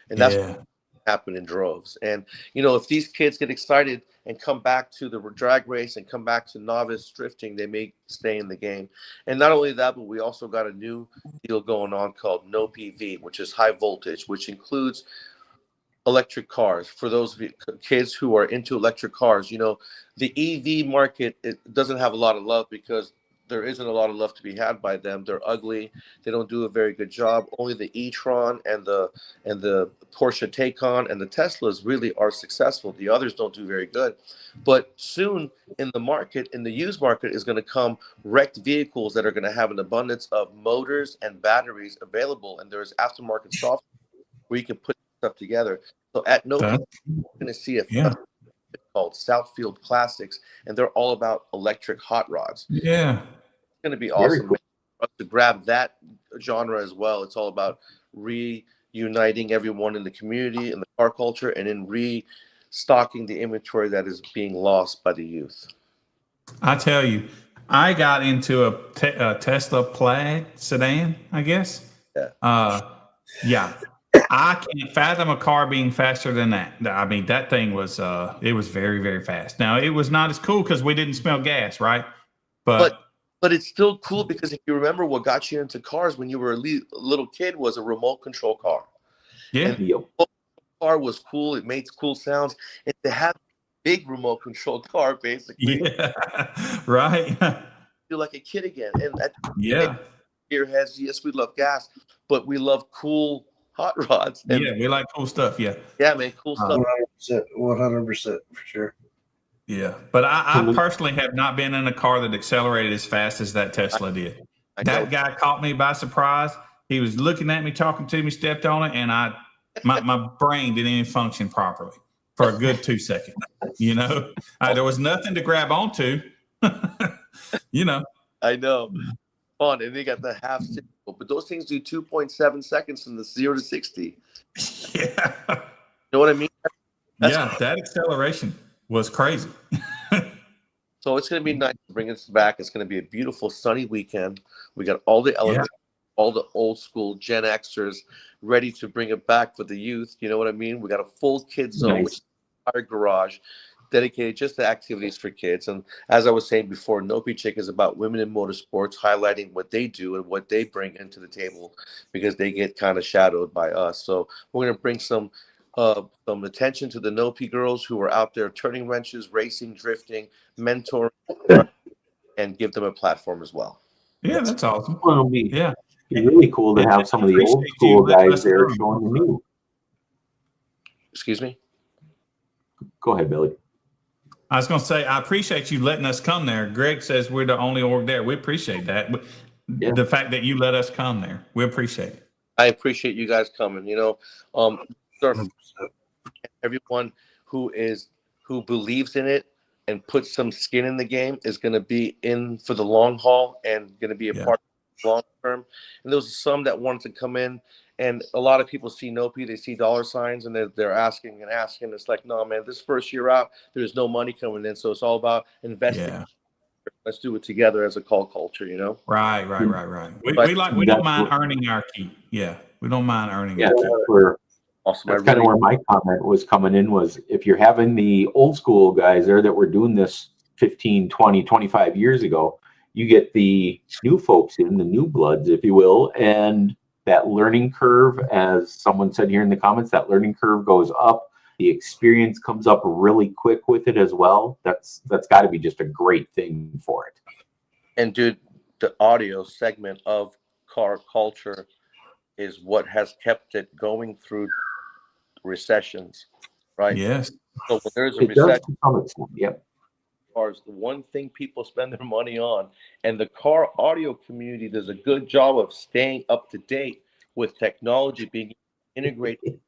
And that's what happened in droves. And, you know, if these kids get excited and come back to the drag race and come back to novice drifting, they may stay in the game. And not only that, but we also got a new deal going on called No PV, which is high voltage, which includes electric cars. For those kids who are into electric cars, you know, the EV market, it doesn't have a lot of love because there isn't a lot of love to be had by them. They're ugly. They don't do a very good job. Only the e-tron and the Porsche Taycan and the Teslas really are successful. The others don't do very good. But soon in the market, in the used market, is going to come wrecked vehicles that are going to have an abundance of motors and batteries available. And there's aftermarket software where you can put stuff together. So at No, you're going to see a called Southfield Classics, and they're all about electric hot rods. Yeah. It's going to be awesome for us to grab that genre as well. It's all about reuniting everyone in the community and the car culture, and then restocking the inventory that is being lost by the youth. I tell you, I got into a Tesla Plaid sedan, I guess. Yeah. I can't fathom a car being faster than that. I mean, that thing was it was very, very fast. Now, it was not as cool because we didn't smell gas, right? But it's still cool, because if you remember, what got you into cars when you were a little kid was a remote control car. yeah, And the car was cool. It made cool sounds. And to have a big remote control car, basically, right. feel like a kid again. And gearheads, yes, we love gas, but we love cool hot rods. And we like cool stuff. Yeah, man, cool stuff. 100% for sure. Yeah, but I personally have not been in a car that accelerated as fast as that Tesla did. That guy caught me by surprise. He was looking at me, talking to me, stepped on it, and my brain didn't even function properly for a good 2 seconds. You know, there was nothing to grab onto. You know, I know. Fun, and they got the half signal, but those things do 2.7 seconds from the 0 to 60. Yeah, you know what I mean? That acceleration was crazy. So it's going to be nice to bring us back. It's going to be a beautiful sunny weekend. We got all the elements, all the old school Gen Xers ready to bring it back for the youth. You know what I mean? We got a full kids zone, which is our garage, dedicated just to activities for kids. And as I was saying before, Nopi Chick is about women in motorsports, highlighting what they do and what they bring into the table, because they get kind of shadowed by us. So we're going to bring some attention to the Nopi girls who are out there turning wrenches, racing, drifting, mentoring, and give them a platform as well. Yeah, that's awesome. Well, be really cool to And have some of the appreciate old you school letting guys us there come. showing the new. Excuse me. Go ahead, Billy. I was going to say, I appreciate you letting us come there. Greg says we're the only org there. We appreciate that. Yeah. The fact that you let us come there, we appreciate it. I appreciate you guys coming. Everyone who believes in it and puts some skin in the game is going to be in for the long haul and going to be a part of the long term. And there was some that wanted to come in, and a lot of people see Nopi, they see dollar signs, and they're asking and asking. It's like, no, man, this first year out, there's no money coming in, so it's all about investing. Yeah. Let's do it together as a call culture, Right. We don't mind earning our keep. Yeah, we don't mind earning our keep. Awesome. That's kind of where my comment was coming in, was if you're having the old school guys there that were doing this 15, 20, 25 years ago, you get the new folks in, the new bloods, if you will, and that learning curve, as someone said here in the comments, that learning curve goes up. The experience comes up really quick with it as well. That's got to be just a great thing for it. And dude, the audio segment of car culture is what has kept it going through recessions, right? Yes. So when there's a recession, yep. cars, the one thing people spend their money on, and the car audio community does a good job of staying up to date with technology being integrated in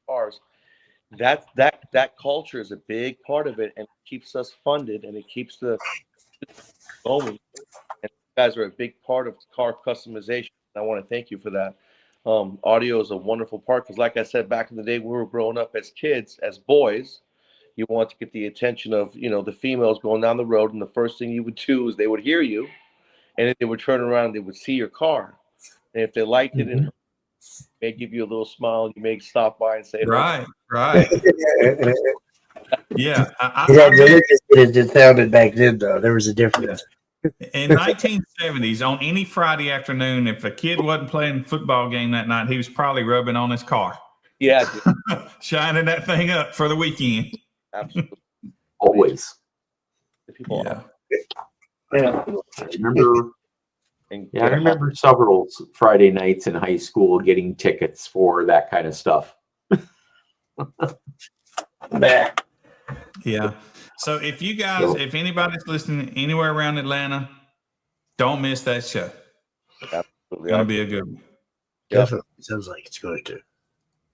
cars. That culture is a big part of it, and it keeps us funded, and it keeps the going. And you guys are a big part of car customization. I want to thank you for that. Audio is a wonderful part because, like I said, back in the day, we were growing up as kids, as boys. You want to get the attention of, the females going down the road, and the first thing you would do is they would hear you, and then they would turn around and they would see your car. And if they liked it, and may give you a little smile, you may stop by and say, right. Yeah. It sounded back then, though. There was a difference. In 1970s, on any Friday afternoon, if a kid wasn't playing football game that night, he was probably rubbing on his car. Yeah. Shining that thing up for the weekend. Absolutely. Always. The people. Yeah. I remember several Friday nights in high school getting tickets for that kind of stuff. Yeah. So if you guys, if anybody's listening anywhere around Atlanta, don't miss that show. Absolutely. It's going to be a good one. Definitely. Sounds like it's going to. It's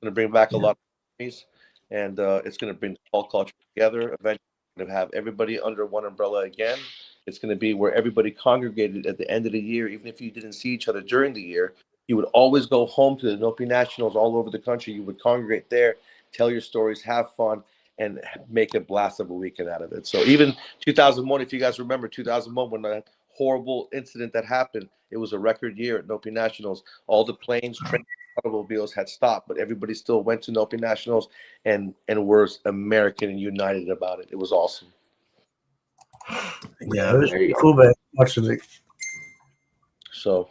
going to bring back a lot of things, and it's going to bring all culture together. Eventually, we're going to have everybody under one umbrella again. It's going to be where everybody congregated at the end of the year. Even if you didn't see each other during the year, you would always go home to the Nopi Nationals all over the country. You would congregate there, tell your stories, have fun, and make a blast of a weekend out of it. So even 2001, if you guys remember 2001, when that horrible incident that happened, it was a record year at Nopi Nationals. All the planes, trains, automobiles had stopped, but everybody still went to Nopi Nationals and were American and united about it. It was awesome. Yeah, it was cool, man. Watching it. So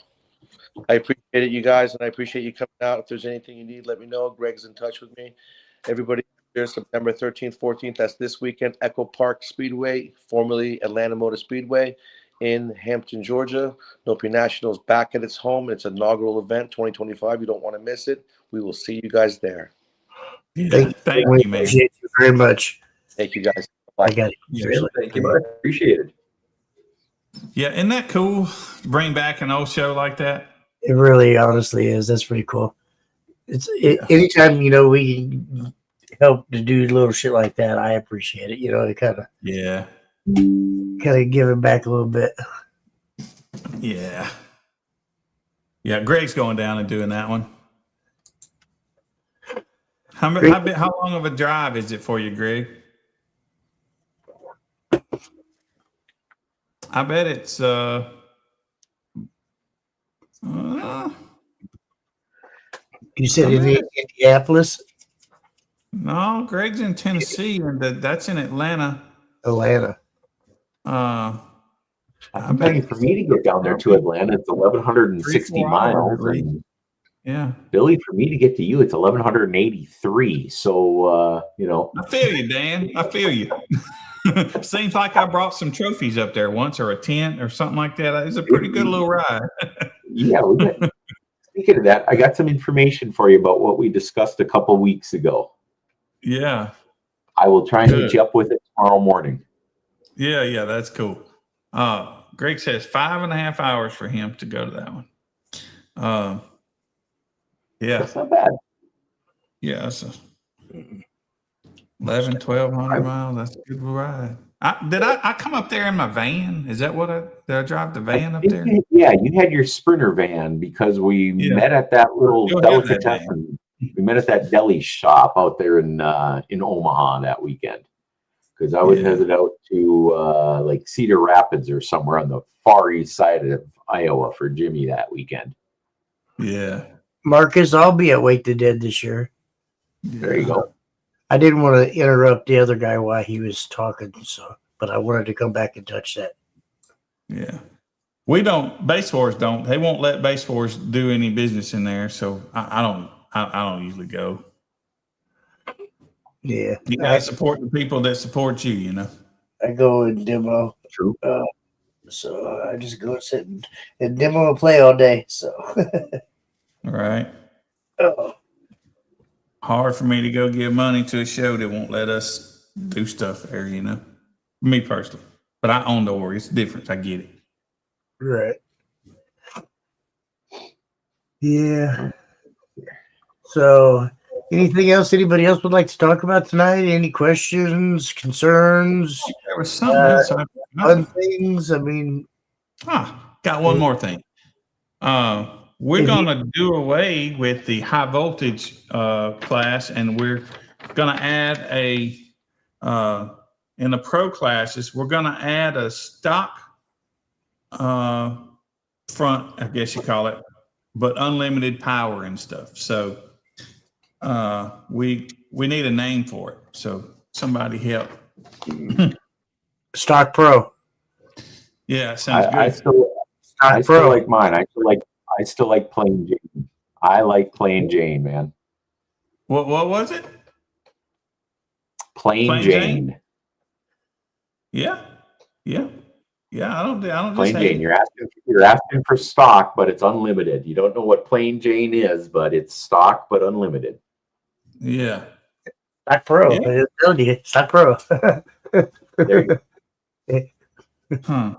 I appreciate it, you guys, and I appreciate you coming out. If there's anything you need, let me know. Greg's in touch with me. Everybody here, September 13th, 14th, that's this weekend, Echo Park Speedway, formerly Atlanta Motor Speedway in Hampton, Georgia. Nopi Nationals back at its home. It's an inaugural event, 2025. You don't want to miss it. We will see you guys there. Yeah, thank you, man. Appreciate you very much. Thank you, guys. I got it. Yeah, thank you, man. Appreciate it. Yeah, isn't that cool? Bring back an old show like that. It really, honestly is. That's pretty cool. Anytime we help to do little shit like that, I appreciate it. It kind of giving back a little bit. Yeah. Greg's going down and doing that one. How long of a drive is it for you, Greg? I bet it's You said Indianapolis? No, Greg's in Tennessee, and that's in Atlanta. Atlanta. I'm telling you, for me to get down there to Atlanta, it's 1,160 miles. And yeah. Billy, for me to get to you, it's 1,183. So, I feel you, Dan. I feel you. Seems like I brought some trophies up there once, or a tent or something like that. It was a pretty good little ride. Yeah, speaking of that, I got some information for you about what we discussed a couple weeks ago. Yeah. I will try and hit Good. you up with it tomorrow morning. Yeah, that's cool. Greg says 5.5 hours for him to go to that one. Yeah, That's not bad. yeah, that's 1,200 miles. That's a good ride. I come up there in my van? Is that what did I drive the van up there? Yeah, you had your Sprinter van because we Yeah. met at that little You'll have that delicatessen. We met at that deli shop out there in Omaha that weekend. Because I was Yeah. headed out to like Cedar Rapids or somewhere on the far east side of Iowa for Jimmy that weekend. Yeah. Marcus, I'll be at Wake the Dead this year. There you go. I didn't want to interrupt the other guy while he was talking, but I wanted to come back and touch that. Yeah. We don't, Base Wars don't, they won't let Base Wars do any business in there. So I don't usually go. Yeah, You gotta support the people that support you, you know? I go and demo. True. So I just go sit and demo and play all day. So All right. oh, Hard for me to go give money to a show that won't let us do stuff there, you know? Me personally. But I own the org. It's different. I get it. right. Yeah. So anything else anybody else would like to talk about tonight? Any questions, concerns, There was something else. fun things? I mean, Got one more thing. We're going to do away with the high voltage class, and we're going to add in the pro classes, we're going to add a stock front, I guess you call it, but unlimited power and stuff. So we need a name for it. So somebody help. Stock Pro. Yeah, sounds good. I still like mine. I still like Plain Jane. I like Plain Jane, man. What was it? Plain Jane. Yeah. I don't Plain just hate Jane. it. You're asking for stock, but it's unlimited. You don't know what Plain Jane is, but it's stock but unlimited. Yeah. Stock Pro. Yeah. I told you, Stock Pro. There you go. Huh.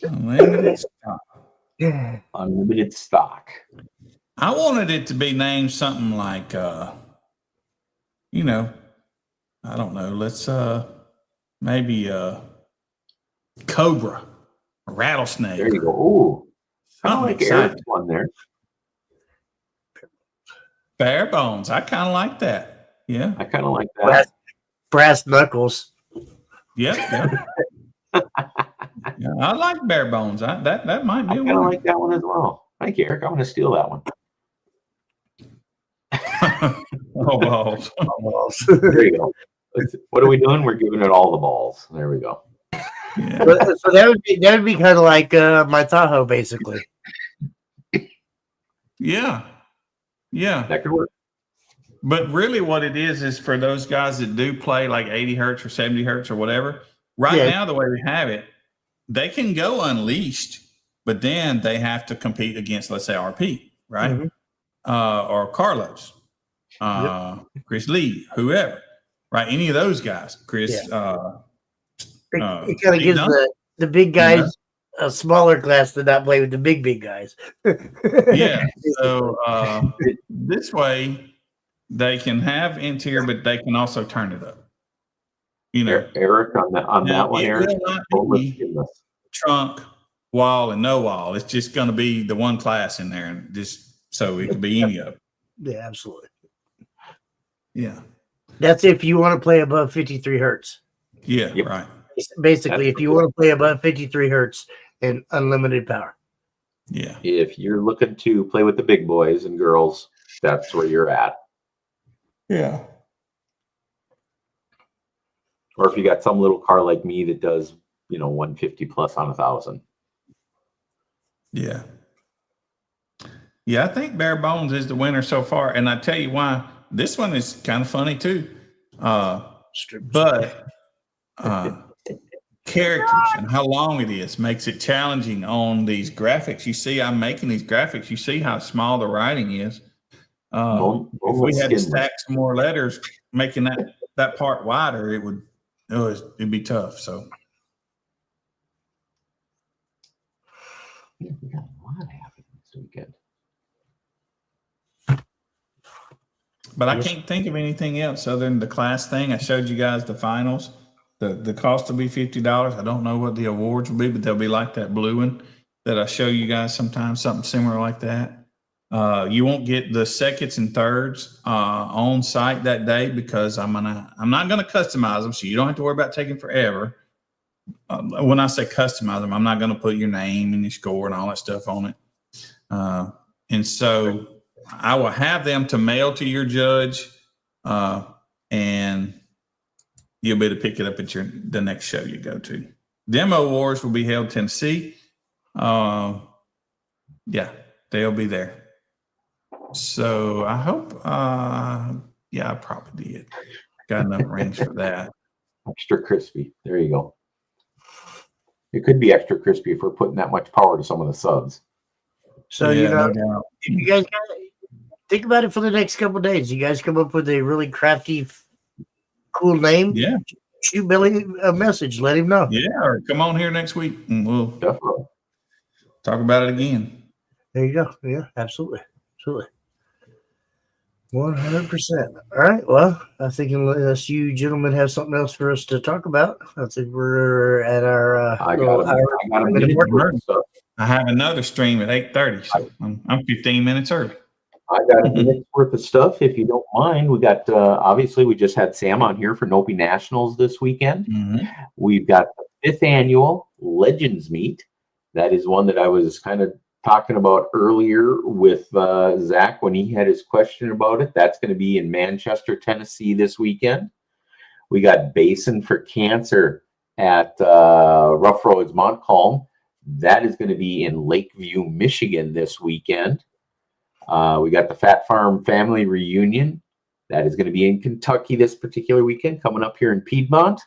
Unlimited stock. Unlimited stock. I wanted it to be named something like you know, I don't know, let's maybe Cobra, or Rattlesnake. There you go. Ooh. I Something like exciting. Eric's one there. Bare Bones. I kind of like that. Yeah. I kind of like that. Brass Knuckles. Yeah. Yeah, I like Bare Bones. That might I be kind of one. like that one as well. Thank you, Eric. I'm going to steal that one. Oh, balls. There you go. What are we doing? We're giving it all the balls. There we go. Yeah. So that would be kind of like my Tahoe, basically. Yeah. That could work. But really what it is for those guys that do play like 80 hertz or 70 hertz or whatever. Right Yeah. now, the way we have it, they can go unleashed, but then they have to compete against, let's say, RP, right? Mhm. Or Carlos, Chris Lee, whoever, right? Any of those guys, Chris. It kind of Steve gives Dunn. the big guys a smaller class to not play with the big guys. Yeah. So this way they can have interior, but they can also turn it up. You know, Eric, on that one, it Eric. will not be trunk, wall, and no wall. It's just going to be the one class in there, and just so it could be any of them. Yeah, absolutely. Yeah. That's if you want to play above 53 hertz. Yeah. Yep. Right. Basically, if you want to play above 53 hertz and unlimited power. Yeah. If you're looking to play with the big boys and girls, that's where you're at. Yeah. Or if you got some little car like me that does, 150 plus on 1,000. Yeah. Yeah, I think Bare Bones is the winner so far. And I tell you why. This one is kind of funny too. But characters and how long it is makes it challenging on these graphics. You see, I'm making these graphics. You see how small the writing is. If we had to stack some more letters, making that part wider, it'd be tough. So. Yeah, we got a lot happening this weekend. But I can't think of anything else other than the class thing. I showed you guys the finals. The cost will be $50. I don't know what the awards will be, but they'll be like that blue one that I show you guys sometimes, something similar like that. You won't get the seconds and thirds on site that day because I'm not gonna customize them, so you don't have to worry about taking forever. When I say customize them, I'm not gonna put your name and your score and all that stuff on it. And so I will have them to mail to your judge, and you'll be able to pick it up at the next show you go to. Demo Wars will be held in Tennessee. Yeah, they'll be there. So I hope, yeah, I probably did. Got enough rings for that. Extra crispy. There you go. It could be extra crispy if we're putting that much power to some of the subs. So, Yeah, you know, no doubt. if you guys think about it for the next couple of days. You guys come up with a really crafty, cool name. Yeah. Shoot Billy a message. Let him know. Yeah, or come on here next week and we'll Definitely. talk about it again. There you go. Yeah, absolutely. Absolutely. 100%. All right. Well, I think unless you gentlemen have something else for us to talk about, I think we're at our I got a minute worth of stuff. I have another stream at 8:30, so I'm 15 minutes early. I got a minute's worth of stuff, if you don't mind. We got, obviously, we just had Sam on here for Nopi Nationals this weekend. Mm-hmm. We've got the 5th annual Legends Meet. That is one that I was kind of talking about earlier with Zach when he had his question about it. That's going to be in Manchester, Tennessee this weekend. We got Basin for Cancer at Rough Roads Montcalm. That is going to be in Lakeview, Michigan this weekend. We got the Fat Farm Family Reunion. That is going to be in Kentucky this particular weekend, coming up here in Piedmont.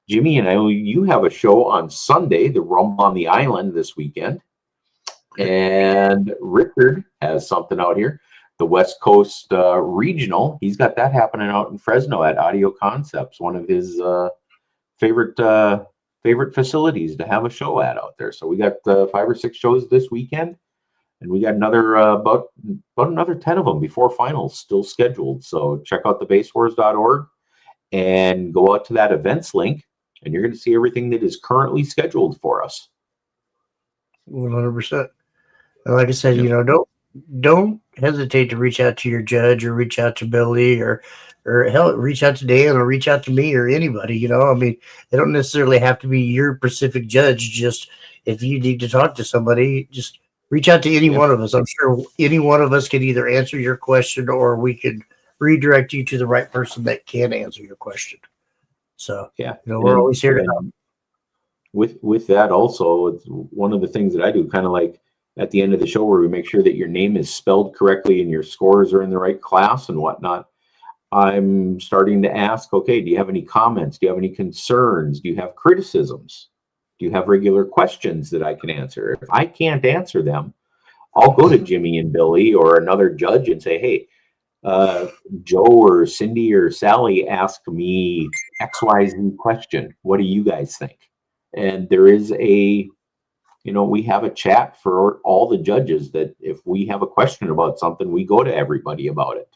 Jimmy, and I know you have a show on Sunday, the Rumble on the Island this weekend. And Richard has something out here, the West Coast Regional. He's got that happening out in Fresno at Audio Concepts, one of his favorite facilities to have a show at out there. So we got 5 or 6 shows this weekend. And we got another about another 10 of them before finals still scheduled. So check out thebasewars.org and go out to that events link, and you're going to see everything that is currently scheduled for us. 100%. And like I said, you know, don't hesitate to reach out to your judge or reach out to Billy or hell, reach out to Dan or reach out to me or anybody. You know, I mean, they don't necessarily have to be your specific judge. Just if you need to talk to somebody, just reach out to any one of us. I'm sure any one of us can either answer your question or we could redirect you to the right person that can answer your question. So, yeah, you know, we're always here to help. With that also, it's one of the things that I do kind of like at the end of the show where we make sure that your name is spelled correctly and your scores are in the right class and whatnot. I'm starting to ask, okay, do you have any comments? Do you have any concerns? Do you have criticisms? Do you have regular questions that I can answer? If I can't answer them, I'll go to Jimmy and Billy or another judge and say, hey, Joe or Cindy or Sally asked me XYZ question. What do you guys think? And there is we have a chat for all the judges that if we have a question about something, we go to everybody about it.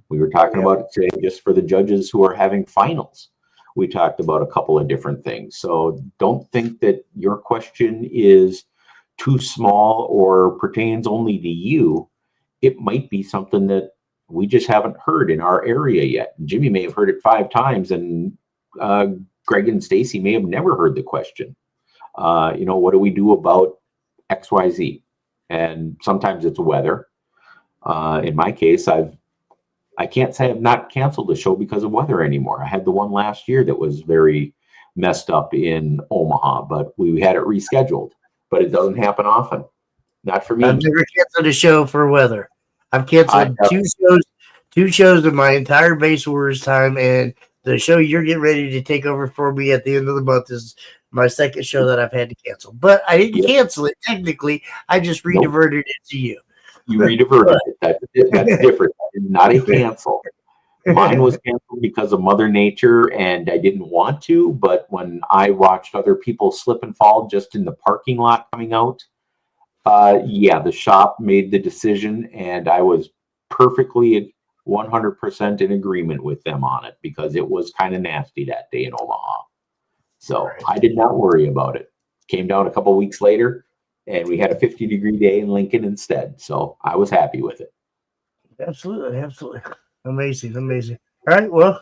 We were talking about it today just for the judges who are having finals. We talked about a couple of different things. So don't think that your question is too small or pertains only to you. It might be something that we just haven't heard in our area yet. Jimmy may have heard it 5 times and Greg and Stacy may have never heard the question. What do we do about XYZ? And sometimes it's weather. In my case, I can't say I've not canceled the show because of weather anymore. I had the one last year that was very messed up in Omaha, but we had it rescheduled. But it doesn't happen often. Not for me. I've never canceled a show for weather. I've canceled 2 shows in my entire Base Wars time, and the show you're getting ready to take over for me at the end of the month is my second show that I've had to cancel. But I didn't cancel it technically. I just re-diverted it to you. You re-diverted it. That's different. Not a cancel. Mine was canceled because of Mother Nature, and I didn't want to. But when I watched other people slip and fall just in the parking lot coming out, the shop made the decision, and I was perfectly 100% in agreement with them on it because it was kind of nasty that day in Omaha. So I did not worry about it. Came down a couple weeks later, and we had a 50-degree day in Lincoln instead. So I was happy with it. Absolutely. Amazing. All right. Well,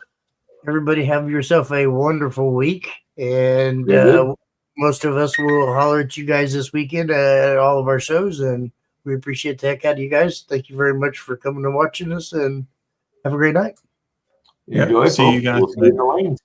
everybody have yourself a wonderful week. And most of us will holler at you guys this weekend at all of our shows. And we appreciate the heck out of you guys. Thank you very much for coming and watching us. And have a great night. Enjoy. See you guys. We'll see you in the lanes.